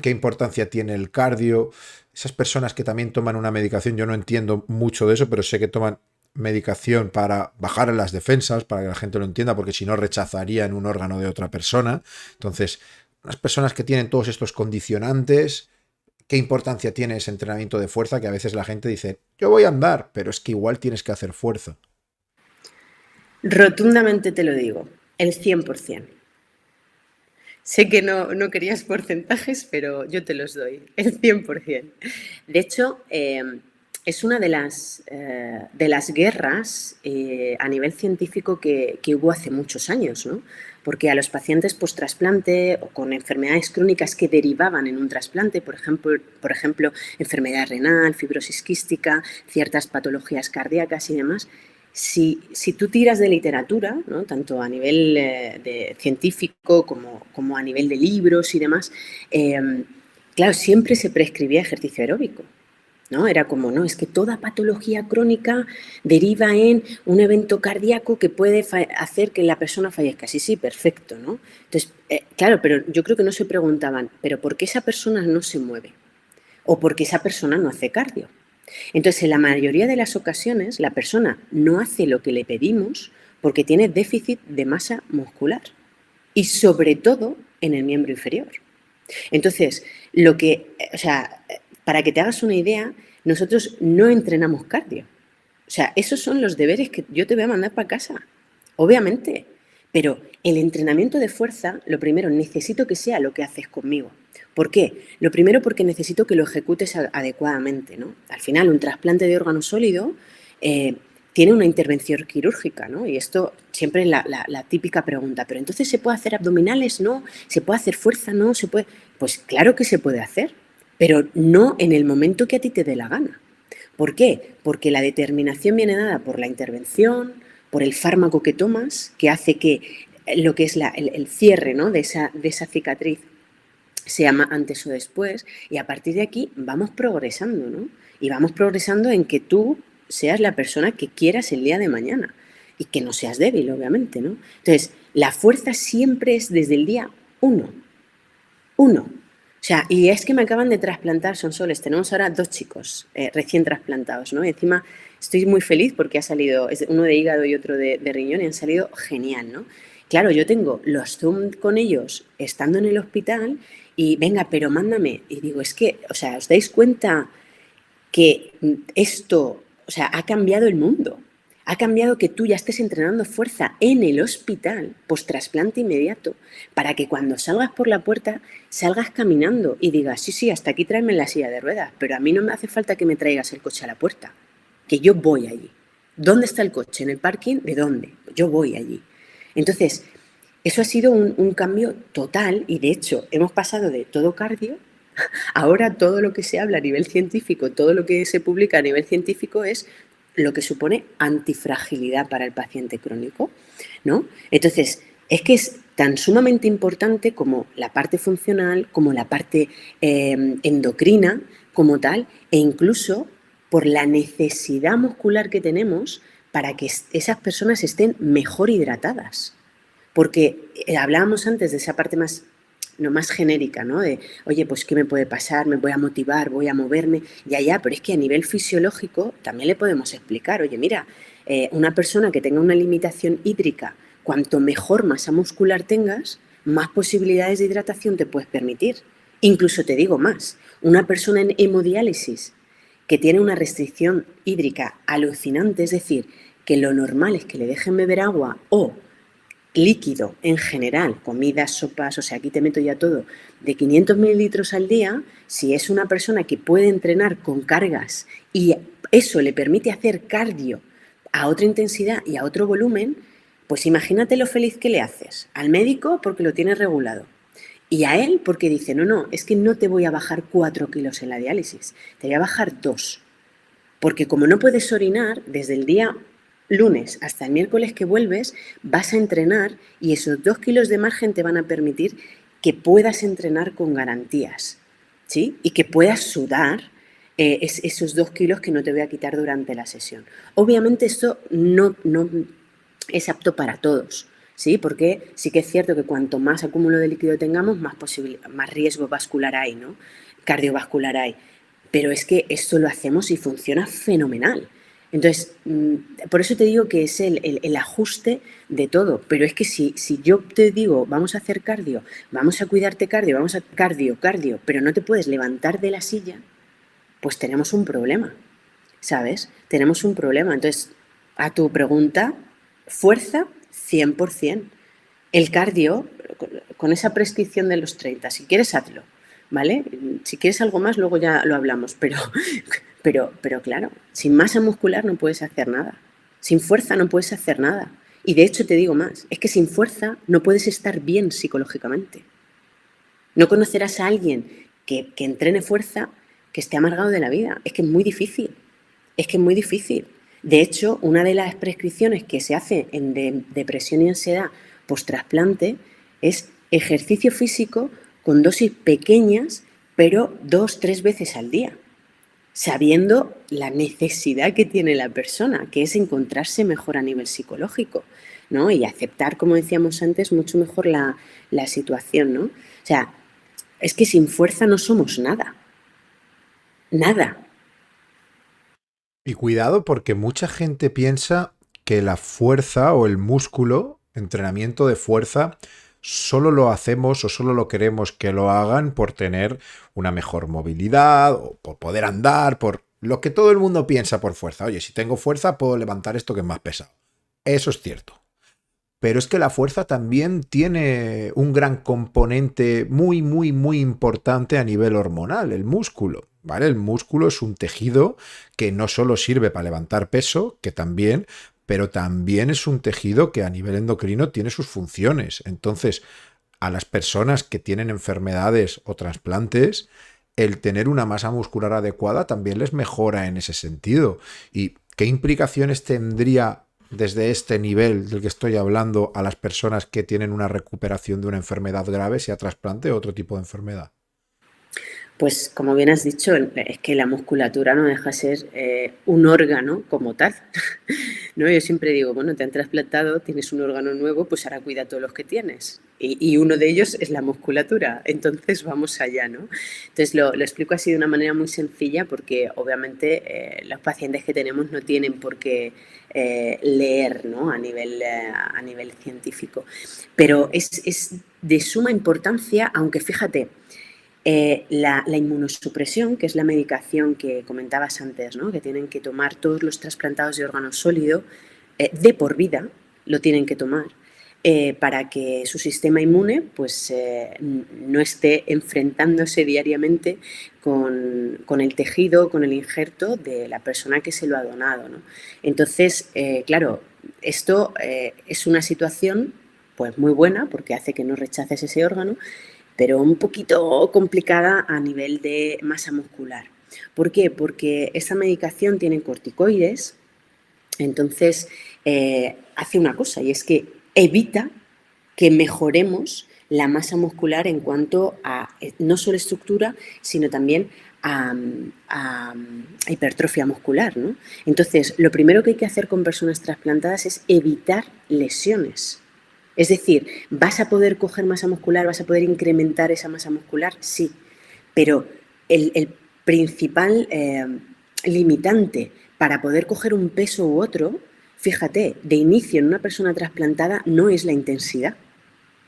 ¿Qué importancia tiene el cardio? Esas personas que también toman una medicación, yo no entiendo mucho de eso, pero sé que toman medicación para bajar las defensas, para que la gente lo entienda, porque si no rechazarían un órgano de otra persona. Entonces, unas personas que tienen todos estos condicionantes, ¿qué importancia tiene ese entrenamiento de fuerza? Que a veces la gente dice, yo voy a andar, pero es que igual tienes que hacer fuerza. Rotundamente te lo digo, el 100%. Sé que no querías porcentajes, pero yo te los doy, el 100%. De hecho, es una de las guerras a nivel científico que hubo hace muchos años, ¿no? Porque a los pacientes post-trasplante o con enfermedades crónicas que derivaban en un trasplante, por ejemplo, enfermedad renal, fibrosis quística, ciertas patologías cardíacas y demás, si tú tiras de literatura, ¿no?, tanto a nivel científico como a nivel de libros y demás, claro, siempre se prescribía ejercicio aeróbico, ¿no? Era como, no, es que toda patología crónica deriva en un evento cardíaco que puede hacer que la persona fallezca. Sí, sí, perfecto, ¿no? Entonces, claro, pero yo creo que no se preguntaban, ¿pero por qué esa persona no se mueve? ¿O por qué esa persona no hace cardio? Entonces, en la mayoría de las ocasiones, la persona no hace lo que le pedimos porque tiene déficit de masa muscular y sobre todo en el miembro inferior. Entonces, para que te hagas una idea, nosotros no entrenamos cardio. O sea, esos son los deberes que yo te voy a mandar para casa, obviamente. Pero el entrenamiento de fuerza, lo primero, necesito que sea lo que haces conmigo. ¿Por qué? Lo primero porque necesito que lo ejecutes adecuadamente, ¿no? Al final, un trasplante de órgano sólido tiene una intervención quirúrgica, ¿no? Y esto siempre es la típica pregunta. ¿Pero entonces se puede hacer abdominales? ¿No? ¿Se puede hacer fuerza? ¿No? ¿Se puede? Pues claro que se puede hacer, pero no en el momento que a ti te dé la gana. ¿Por qué? Porque la determinación viene dada por la intervención, por el fármaco que tomas, que hace que lo que es el cierre, ¿no?, de esa cicatriz se llama antes o después, y a partir de aquí vamos progresando, ¿no? Y vamos progresando en que tú seas la persona que quieras el día de mañana y que no seas débil, obviamente, ¿no? Entonces, la fuerza siempre es desde el día uno. Uno. O sea, y es que me acaban de trasplantar Sonsoles. Tenemos ahora 2 chicos recién trasplantados, ¿no? Y encima estoy muy feliz porque ha salido, uno de hígado y otro de riñón, y han salido genial, ¿no? Claro, yo tengo los Zoom con ellos estando en el hospital y venga, pero mándame. Y digo, es que, o sea, ¿os dais cuenta que esto, o sea, ha cambiado el mundo? Ha cambiado que tú ya estés entrenando fuerza en el hospital, post-trasplante inmediato, para que cuando salgas por la puerta salgas caminando y digas, sí, sí, hasta aquí tráeme la silla de ruedas, pero a mí no me hace falta que me traigas el coche a la puerta, que yo voy allí. ¿Dónde está el coche? ¿En el parking? ¿De dónde? Yo voy allí. Entonces, eso ha sido un cambio total y de hecho hemos pasado de todo cardio. Ahora todo lo que se habla a nivel científico, todo lo que se publica a nivel científico es lo que supone antifragilidad para el paciente crónico, ¿no? Entonces, es que es tan sumamente importante como la parte funcional, como la parte endocrina, como tal, e incluso por la necesidad muscular que tenemos para que esas personas estén mejor hidratadas. Porque hablábamos antes de esa parte más, no, más genérica, ¿no? De, oye, pues ¿qué me puede pasar? Me voy a motivar, voy a moverme, ya, pero es que a nivel fisiológico también le podemos explicar, oye, mira, una persona que tenga una limitación hídrica, cuanto mejor masa muscular tengas, más posibilidades de hidratación te puedes permitir. Incluso te digo más, una persona en hemodiálisis que tiene una restricción hídrica alucinante, es decir, que lo normal es que le dejen beber agua o líquido en general, comidas, sopas, o sea, aquí te meto ya todo, de 500 mililitros al día, si es una persona que puede entrenar con cargas y eso le permite hacer cardio a otra intensidad y a otro volumen, pues imagínate lo feliz que le haces. Al médico porque lo tiene regulado. Y a él porque dice, no, es que no te voy a bajar 4 kilos en la diálisis, te voy a bajar 2. Porque como no puedes orinar, desde el día lunes hasta el miércoles que vuelves, vas a entrenar y esos 2 kilos de margen te van a permitir que puedas entrenar con garantías, ¿sí? Y que puedas sudar esos 2 kilos que no te voy a quitar durante la sesión. Obviamente esto no es apto para todos, ¿sí? Porque sí que es cierto que cuanto más acúmulo de líquido tengamos, más riesgo vascular hay, ¿no? Cardiovascular hay. Pero es que esto lo hacemos y funciona fenomenal. Entonces, por eso te digo que es el ajuste de todo. Pero es que si yo te digo, vamos a hacer cardio, vamos a cuidarte cardio, vamos a cardio, pero no te puedes levantar de la silla, pues tenemos un problema, ¿sabes? Tenemos un problema. Entonces, a tu pregunta, fuerza 100%. El cardio, con esa prescripción de los 30, si quieres, hazlo, ¿vale? Si quieres algo más, luego ya lo hablamos, pero claro, sin masa muscular no puedes hacer nada. Sin fuerza no puedes hacer nada. Y de hecho te digo más, es que sin fuerza no puedes estar bien psicológicamente. No conocerás a alguien que entrene fuerza que esté amargado de la vida. Es que es muy difícil. Es que es muy difícil. De hecho, una de las prescripciones que se hace en depresión y ansiedad post-trasplante es ejercicio físico con dosis pequeñas, pero 2-3 veces al día, sabiendo la necesidad que tiene la persona, que es encontrarse mejor a nivel psicológico, ¿no? Y aceptar, como decíamos antes, mucho mejor la situación, ¿no? O sea, es que sin fuerza no somos nada. Nada. Y cuidado porque mucha gente piensa que la fuerza o el músculo, entrenamiento de fuerza, solo lo hacemos o solo lo queremos que lo hagan por tener una mejor movilidad o por poder andar, por lo que todo el mundo piensa por fuerza. Oye, si tengo fuerza puedo levantar esto que es más pesado. Eso es cierto. Pero es que la fuerza también tiene un gran componente muy, muy, muy importante a nivel hormonal, el músculo. ¿Vale? El músculo es un tejido que no solo sirve para levantar peso, que también, pero también es un tejido que a nivel endocrino tiene sus funciones. Entonces, a las personas que tienen enfermedades o trasplantes, el tener una masa muscular adecuada también les mejora en ese sentido. ¿Y qué implicaciones tendría desde este nivel del que estoy hablando a las personas que tienen una recuperación de una enfermedad grave, sea trasplante o otro tipo de enfermedad? Pues como bien has dicho, es que la musculatura no deja de ser un órgano como tal. ¿No? Yo siempre digo, bueno, te han trasplantado, tienes un órgano nuevo, pues ahora cuida todos los que tienes. Y uno de ellos es la musculatura. Entonces vamos allá, ¿no? Entonces lo explico así de una manera muy sencilla porque obviamente los pacientes que tenemos no tienen por qué leer, ¿no? A nivel científico. Pero es de suma importancia, aunque fíjate, la inmunosupresión, que es la medicación que comentabas antes, ¿no? Que tienen que tomar todos los trasplantados de órgano sólido de por vida, lo tienen que tomar, para que su sistema inmune pues, no esté enfrentándose diariamente con el tejido, con el injerto de la persona que se lo ha donado, ¿no? Entonces, claro, esto es una situación pues muy buena porque hace que no rechaces ese órgano, pero un poquito complicada a nivel de masa muscular. ¿Por qué? Porque esta medicación tiene corticoides, entonces hace una cosa y es que evita que mejoremos la masa muscular en cuanto a no solo estructura, sino también a hipertrofia muscular, ¿no? Entonces, lo primero que hay que hacer con personas trasplantadas es evitar lesiones. Es decir, ¿vas a poder coger masa muscular? ¿Vas a poder incrementar esa masa muscular? Sí, pero el principal limitante para poder coger un peso u otro, fíjate, de inicio en una persona trasplantada no es la intensidad,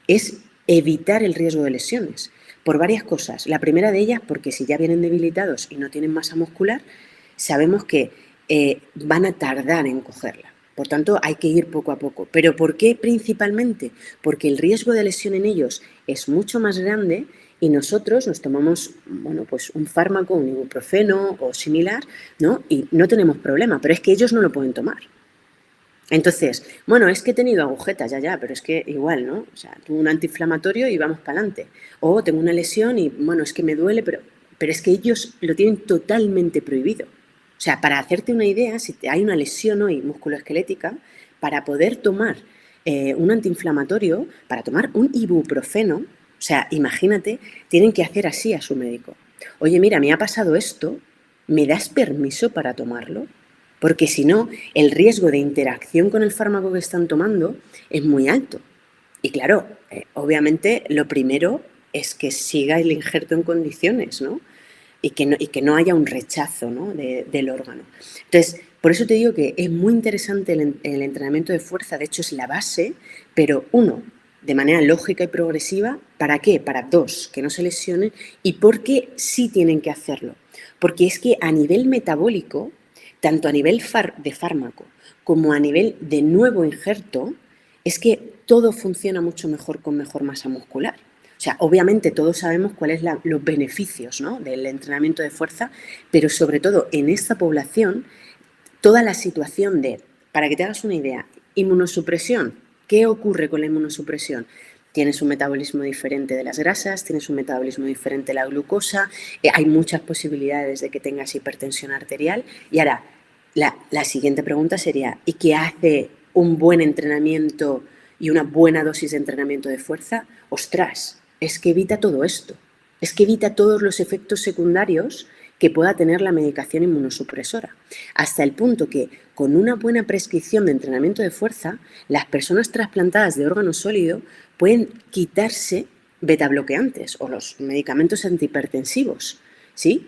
es evitar el riesgo de lesiones por varias cosas. La primera de ellas, porque si ya vienen debilitados y no tienen masa muscular, sabemos que van a tardar en cogerla. Por tanto, hay que ir poco a poco. ¿Pero por qué principalmente? Porque el riesgo de lesión en ellos es mucho más grande y nosotros nos tomamos, bueno, pues un fármaco, un ibuprofeno o similar, ¿no? Y no tenemos problema, pero es que ellos no lo pueden tomar. Entonces, bueno, es que he tenido agujetas, ya, pero es que igual, ¿no? O sea, tuve un antiinflamatorio y vamos para adelante. O tengo una lesión y, bueno, es que me duele, pero es que ellos lo tienen totalmente prohibido. O sea, para hacerte una idea, si hay una lesión hoy musculoesquelética, para poder tomar un antiinflamatorio, para tomar un ibuprofeno, o sea, imagínate, tienen que hacer así a su médico. Oye, mira, me ha pasado esto, ¿me das permiso para tomarlo? Porque si no, el riesgo de interacción con el fármaco que están tomando es muy alto. Y claro, obviamente lo primero es que siga el injerto en condiciones, ¿no? Y que no haya un rechazo, ¿no? Del órgano. Entonces, por eso te digo que es muy interesante el entrenamiento de fuerza, de hecho es la base, pero uno, de manera lógica y progresiva, ¿para qué? Para dos, que no se lesionen, y por qué sí tienen que hacerlo. Porque es que a nivel metabólico, tanto a nivel de fármaco como a nivel de nuevo injerto, es que todo funciona mucho mejor con mejor masa muscular. O sea, obviamente todos sabemos cuáles son los beneficios, ¿no? Del entrenamiento de fuerza, pero sobre todo en esta población, toda la situación de, para que te hagas una idea, inmunosupresión. ¿Qué ocurre con la inmunosupresión? Tienes un metabolismo diferente de las grasas, tienes un metabolismo diferente de la glucosa, hay muchas posibilidades de que tengas hipertensión arterial. Y ahora, la siguiente pregunta sería, ¿y qué hace un buen entrenamiento y una buena dosis de entrenamiento de fuerza? Ostras, es que evita todo esto. Es que evita todos los efectos secundarios que pueda tener la medicación inmunosupresora. Hasta el punto que con una buena prescripción de entrenamiento de fuerza, las personas trasplantadas de órgano sólido pueden quitarse betabloqueantes o los medicamentos antihipertensivos, ¿sí?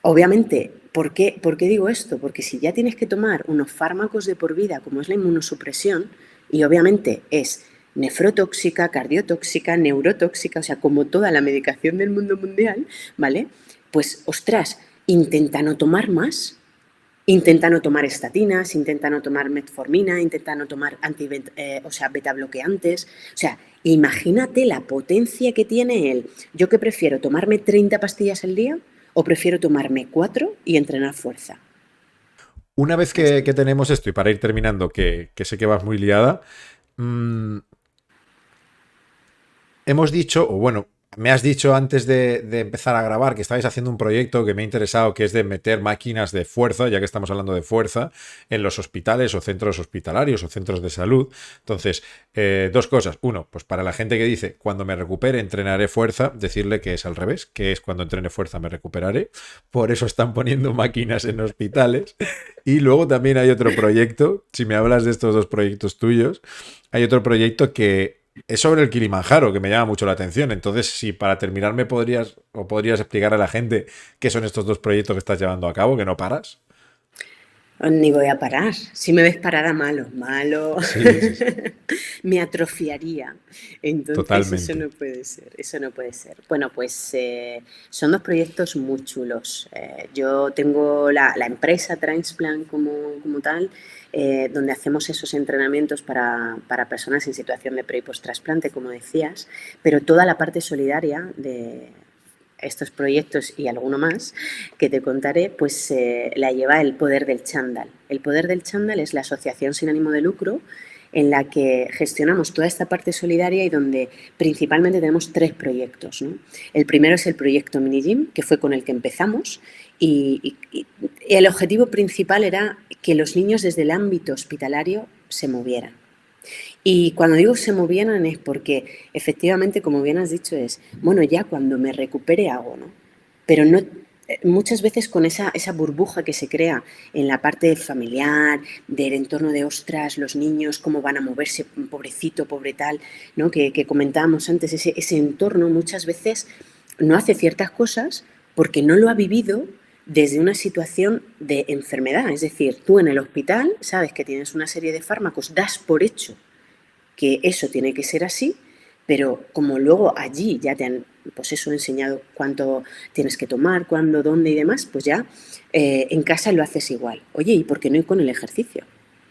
Obviamente por qué digo esto? Porque si ya tienes que tomar unos fármacos de por vida, como es la inmunosupresión, y obviamente es nefrotóxica, cardiotóxica, neurotóxica, o sea, como toda la medicación del mundo mundial, ¿vale? Pues, ostras, intenta no tomar más, intenta no tomar estatinas, intenta no tomar metformina, intenta no tomar beta bloqueantes. O sea, imagínate la potencia que tiene él. ¿Yo qué prefiero? ¿Tomarme 30 pastillas al día o prefiero tomarme 4 y entrenar fuerza? Una vez Así. que tenemos esto, y para ir terminando, que sé que vas muy liada, mmm, hemos dicho, o bueno, me has dicho antes de empezar a grabar que estabais haciendo un proyecto que me ha interesado, que es de meter máquinas de fuerza, ya que estamos hablando de fuerza, en los hospitales o centros hospitalarios o centros de salud. Entonces, dos cosas. Uno, pues para la gente que dice, cuando me recupere entrenaré fuerza, decirle que es al revés, que es cuando entrene fuerza me recuperaré. Por eso están poniendo máquinas en hospitales. Y luego también hay otro proyecto, si me hablas de estos dos proyectos tuyos, hay otro proyecto que es sobre el Kilimanjaro, que me llama mucho la atención. Entonces, si para terminar me podrías explicar a la gente qué son estos dos proyectos que estás llevando a cabo, que no paras. Ni voy a parar. Si me ves parada, malo, malo. Sí, sí, sí. Me atrofiaría. Entonces, eso Totalmente. no puede ser, eso no puede ser. Bueno, pues son dos proyectos muy chulos. Yo tengo la empresa Transplant como tal, donde hacemos esos entrenamientos para personas en situación de pre y post-trasplante, como decías, pero toda la parte solidaria de estos proyectos y alguno más que te contaré, pues la lleva el Poder del Chándal. El Poder del Chándal es la asociación sin ánimo de lucro en la que gestionamos toda esta parte solidaria y donde principalmente tenemos 3 proyectos, ¿no? El primero es el proyecto Mini Gym, que fue con el que empezamos, y el objetivo principal era que los niños desde el ámbito hospitalario se movieran. Y cuando digo se movieran es porque efectivamente, como bien has dicho, es, bueno, ya cuando me recupere hago, ¿no? Pero no, muchas veces con esa burbuja que se crea en la parte familiar, del entorno de ostras, los niños, cómo van a moverse, pobrecito, pobre tal, ¿no? Que comentábamos antes, ese entorno muchas veces no hace ciertas cosas porque no lo ha vivido desde una situación de enfermedad. Es decir, tú en el hospital sabes que tienes una serie de fármacos, das por hecho que eso tiene que ser así, pero como luego allí ya te han, pues eso, enseñado cuánto tienes que tomar, cuándo, dónde y demás, pues ya en casa lo haces igual. Oye, ¿y por qué no ir con el ejercicio?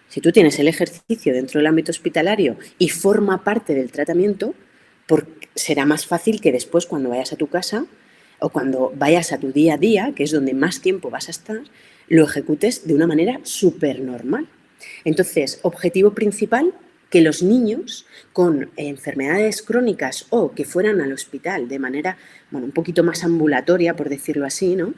Si tú tienes el ejercicio dentro del ámbito hospitalario y forma parte del tratamiento, será más fácil que después cuando vayas a tu casa o cuando vayas a tu día a día, que es donde más tiempo vas a estar, lo ejecutes de una manera súper normal. Entonces, objetivo principal, que los niños con enfermedades crónicas o que fueran al hospital de manera, bueno, un poquito más ambulatoria, por decirlo así, no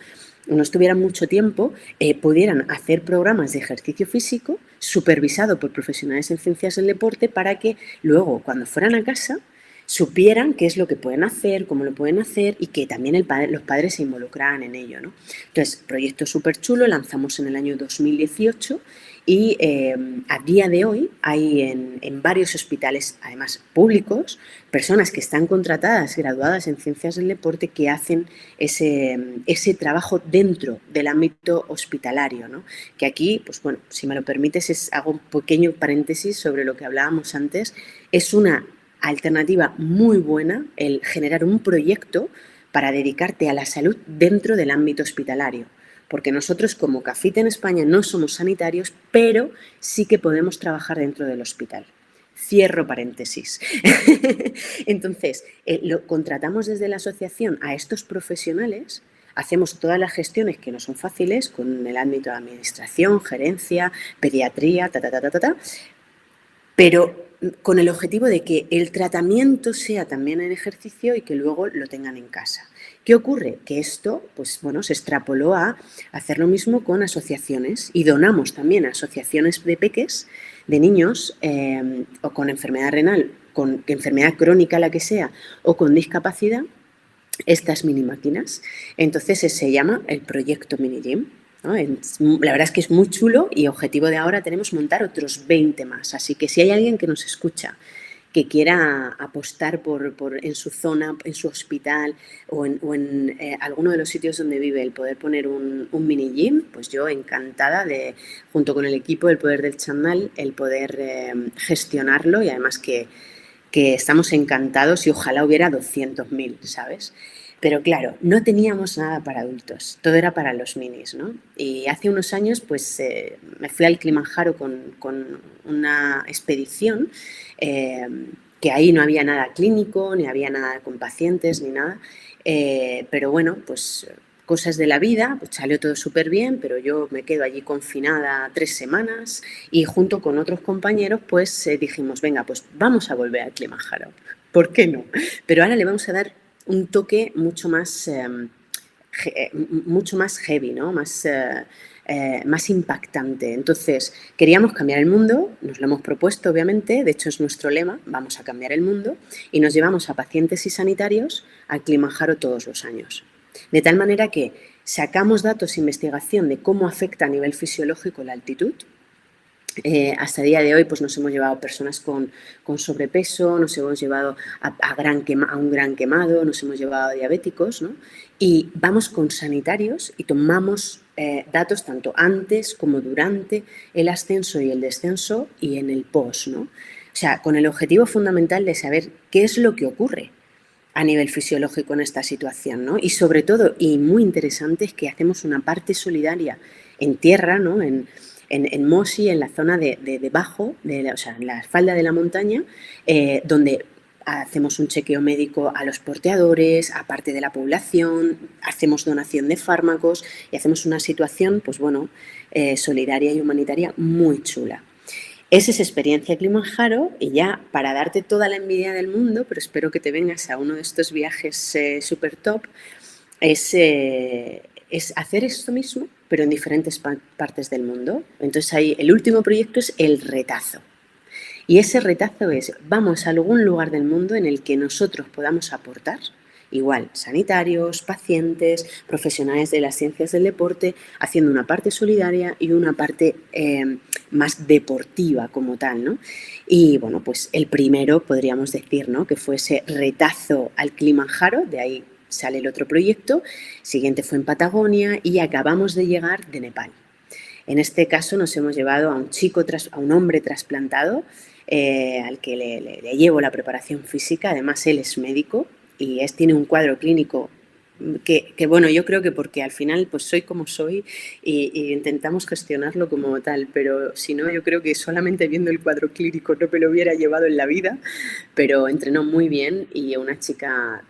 estuvieran mucho tiempo, pudieran hacer programas de ejercicio físico supervisado por profesionales en ciencias del deporte para que luego, cuando fueran a casa, supieran qué es lo que pueden hacer, cómo lo pueden hacer y que también los padres se involucraran en ello, ¿no? Entonces, proyecto súper chulo, lanzamos en el año 2018 y a día de hoy hay en varios hospitales, además públicos, personas que están contratadas, graduadas en ciencias del deporte, que hacen ese trabajo dentro del ámbito hospitalario, ¿no? Que aquí, pues bueno, si me lo permites, hago un pequeño paréntesis sobre lo que hablábamos antes, es una alternativa muy buena el generar un proyecto para dedicarte a la salud dentro del ámbito hospitalario. Porque nosotros como CAFIT en España no somos sanitarios, pero sí que podemos trabajar dentro del hospital. Cierro paréntesis. Entonces, lo contratamos desde la asociación a estos profesionales, hacemos todas las gestiones que no son fáciles con el ámbito de administración, gerencia, pediatría, pero con el objetivo de que el tratamiento sea también en ejercicio y que luego lo tengan en casa. ¿Qué ocurre? Que esto, pues bueno, se extrapoló a hacer lo mismo con asociaciones y donamos también a asociaciones de peques, de niños o con enfermedad renal, con enfermedad crónica la que sea, o con discapacidad, estas mini máquinas. Entonces se llama el proyecto Mini Gym, ¿no? La verdad es que es muy chulo y objetivo de ahora tenemos montar otros 20 más. Así que si hay alguien que nos escucha que quiera apostar en su zona, en su hospital o en alguno de los sitios donde vive, el poder poner un mini gym, pues yo encantada de, junto con el equipo del Poder del Chandal, el poder gestionarlo, y además que estamos encantados y ojalá hubiera 200.000, ¿sabes? Pero claro, no teníamos nada para adultos, todo era para los minis, ¿no? Y hace unos años pues me fui al Kilimanjaro con una expedición, eh, que ahí no había nada clínico, ni había nada con pacientes, ni nada, pero bueno, pues cosas de la vida, pues salió todo súper bien, pero yo me quedo allí confinada 3 semanas y junto con otros compañeros pues dijimos, venga, pues vamos a volver al Kilimanjaro, ¿por qué no? Pero ahora le vamos a dar un toque mucho más heavy, ¿no? Más impactante. Entonces, queríamos cambiar el mundo, nos lo hemos propuesto, obviamente, de hecho es nuestro lema, vamos a cambiar el mundo, y nos llevamos a pacientes y sanitarios al Kilimanjaro todos los años. De tal manera que sacamos datos e investigación de cómo afecta a nivel fisiológico la altitud. Hasta el día de hoy pues nos hemos llevado personas con sobrepeso, nos hemos llevado a un gran quemado, nos hemos llevado a diabéticos, ¿no? Y vamos con sanitarios y tomamos datos tanto antes como durante el ascenso y el descenso y en el post, ¿no? O sea, con el objetivo fundamental de saber qué es lo que ocurre a nivel fisiológico en esta situación, ¿no? Y sobre todo, y muy interesante, es que hacemos una parte solidaria en tierra, ¿no? En Mosi, en la zona de debajo, o sea, en la falda de la montaña, donde hacemos un chequeo médico a los porteadores, a parte de la población, hacemos donación de fármacos y hacemos una situación, pues bueno, solidaria y humanitaria muy chula. Esa es experiencia Kilimanjaro, y ya para darte toda la envidia del mundo, pero espero que te vengas a uno de estos viajes super top, es hacer esto mismo, pero en diferentes partes del mundo. Entonces ahí el último proyecto es el retazo. Y ese retazo es, vamos a algún lugar del mundo en el que nosotros podamos aportar, igual, sanitarios, pacientes, profesionales de las ciencias del deporte, haciendo una parte solidaria y una parte más deportiva como tal, ¿no? Y bueno, pues el primero podríamos decir, ¿no? Que fue ese retazo al Kilimanjaro, de ahí sale el otro proyecto, siguiente fue en Patagonia y acabamos de llegar de Nepal. En este caso nos hemos llevado a a un hombre trasplantado, al que le llevo la preparación física, además él es médico y tiene un cuadro clínico que bueno, yo creo que porque al final pues soy como soy y intentamos gestionarlo como tal, pero si no, yo creo que solamente viendo el cuadro clínico no me lo hubiera llevado en la vida, pero entrenó muy bien, y una chica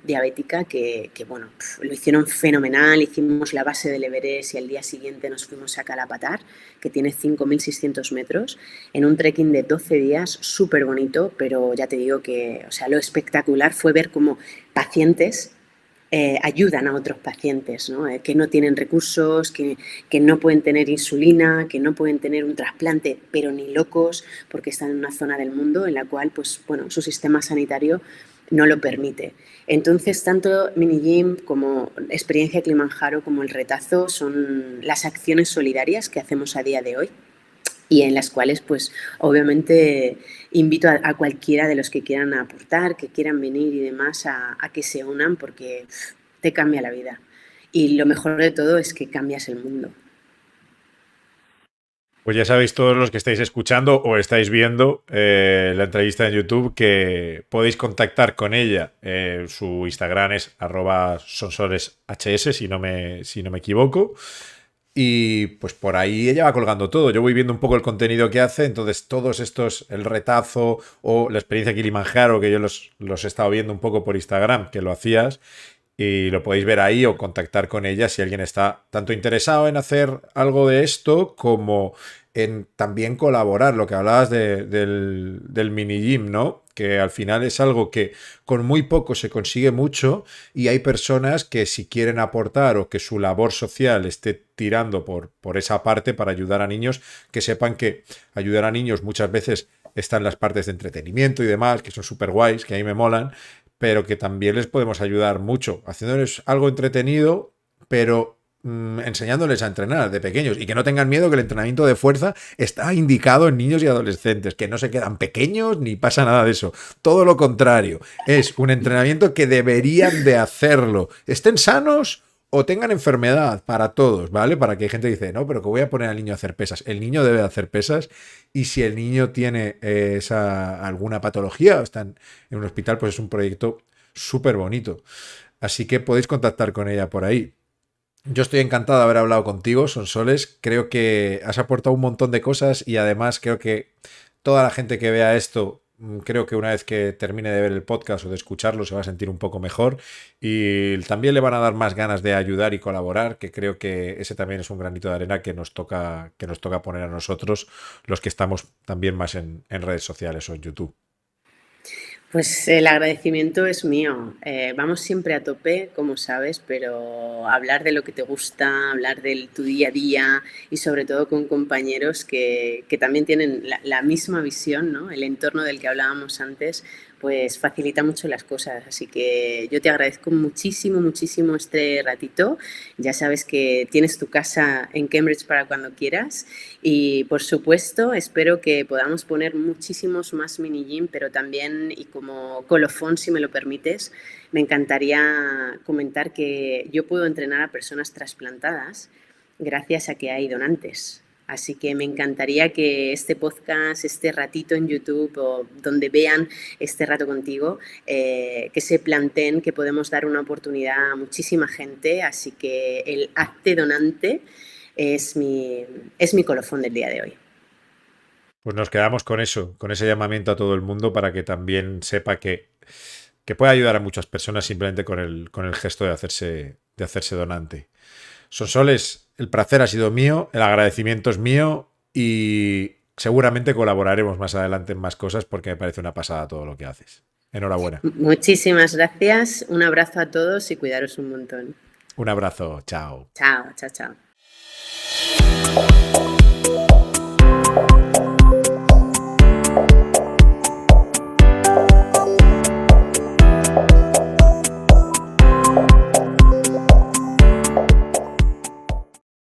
diabética que bueno, lo hicieron fenomenal, hicimos la base del Everest y al día siguiente nos fuimos a Kalapatar, que tiene 5.600 metros, en un trekking de 12 días, súper bonito, pero ya te digo que, o sea, lo espectacular fue ver cómo pacientes ayudan a otros pacientes, ¿no? Que no tienen recursos, que no pueden tener insulina, que no pueden tener un trasplante, pero ni locos, porque están en una zona del mundo en la cual pues, bueno, su sistema sanitario no lo permite. Entonces, tanto Mini Gym como Experiencia Kilimanjaro como el retazo son las acciones solidarias que hacemos a día de hoy, y en las cuales, pues, obviamente invito a cualquiera de los que quieran aportar, que quieran venir y demás, a que se unan, porque te cambia la vida. Y lo mejor de todo es que cambias el mundo. Pues ya sabéis todos los que estáis escuchando o estáis viendo la entrevista en YouTube que podéis contactar con ella. Su Instagram es @sonsoleshs, si no me equivoco. Y pues por ahí ella va colgando todo. Yo voy viendo un poco el contenido que hace. Entonces todos estos, el retazo o la experiencia Kilimanjaro, que yo los he estado viendo un poco por Instagram, que lo hacías. Y lo podéis ver ahí o contactar con ella si alguien está tanto interesado en hacer algo de esto como en también colaborar. Lo que hablabas del mini gym, ¿no? Que al final es algo que con muy poco se consigue mucho, y hay personas que si quieren aportar o que su labor social esté tirando por esa parte para ayudar a niños, que sepan que ayudar a niños muchas veces están las partes de entretenimiento y demás, que son súper guays, que a mí me molan, pero que también les podemos ayudar mucho, haciéndoles algo entretenido, pero enseñándoles a entrenar de pequeños y que no tengan miedo que el entrenamiento de fuerza está indicado en niños y adolescentes, que no se quedan pequeños ni pasa nada de eso. Todo lo contrario, es un entrenamiento que deberían de hacerlo. Estén sanos o tengan enfermedad, para todos, ¿vale? Para que hay gente que dice, no, pero que voy a poner al niño a hacer pesas. El niño debe hacer pesas y si el niño tiene alguna patología o está en un hospital, pues es un proyecto súper bonito. Así que podéis contactar con ella por ahí. Yo estoy encantado de haber hablado contigo, Sonsoles. Creo que has aportado un montón de cosas y además creo que toda la gente que vea esto, creo que una vez que termine de ver el podcast o de escucharlo se va a sentir un poco mejor y también le van a dar más ganas de ayudar y colaborar, que creo que ese también es un granito de arena que nos toca poner a nosotros, los que estamos también más en redes sociales o en YouTube. Pues el agradecimiento es mío. Vamos siempre a tope, como sabes, pero hablar de lo que te gusta, hablar de tu día a día y sobre todo con compañeros que también tienen la misma visión, ¿no? El entorno del que hablábamos antes, pues facilita mucho las cosas. Así que yo te agradezco muchísimo, muchísimo este ratito. Ya sabes que tienes tu casa en Cambridge para cuando quieras. Y por supuesto, espero que podamos poner muchísimos más mini gym, pero también, y como colofón, si me lo permites, me encantaría comentar que yo puedo entrenar a personas trasplantadas gracias a que hay donantes. Así que me encantaría que este podcast, este ratito en YouTube o donde vean este rato contigo, que se planteen que podemos dar una oportunidad a muchísima gente. Así que el hazte donante es mi colofón del día de hoy. Pues nos quedamos con eso, con ese llamamiento a todo el mundo para que también sepa que puede ayudar a muchas personas simplemente con el gesto de hacerse donante. Sonsoles, el placer ha sido mío, el agradecimiento es mío y seguramente colaboraremos más adelante en más cosas porque me parece una pasada todo lo que haces. Enhorabuena. Muchísimas gracias, un abrazo a todos y cuidaros un montón. Un abrazo, chao. Chao, chao, chao.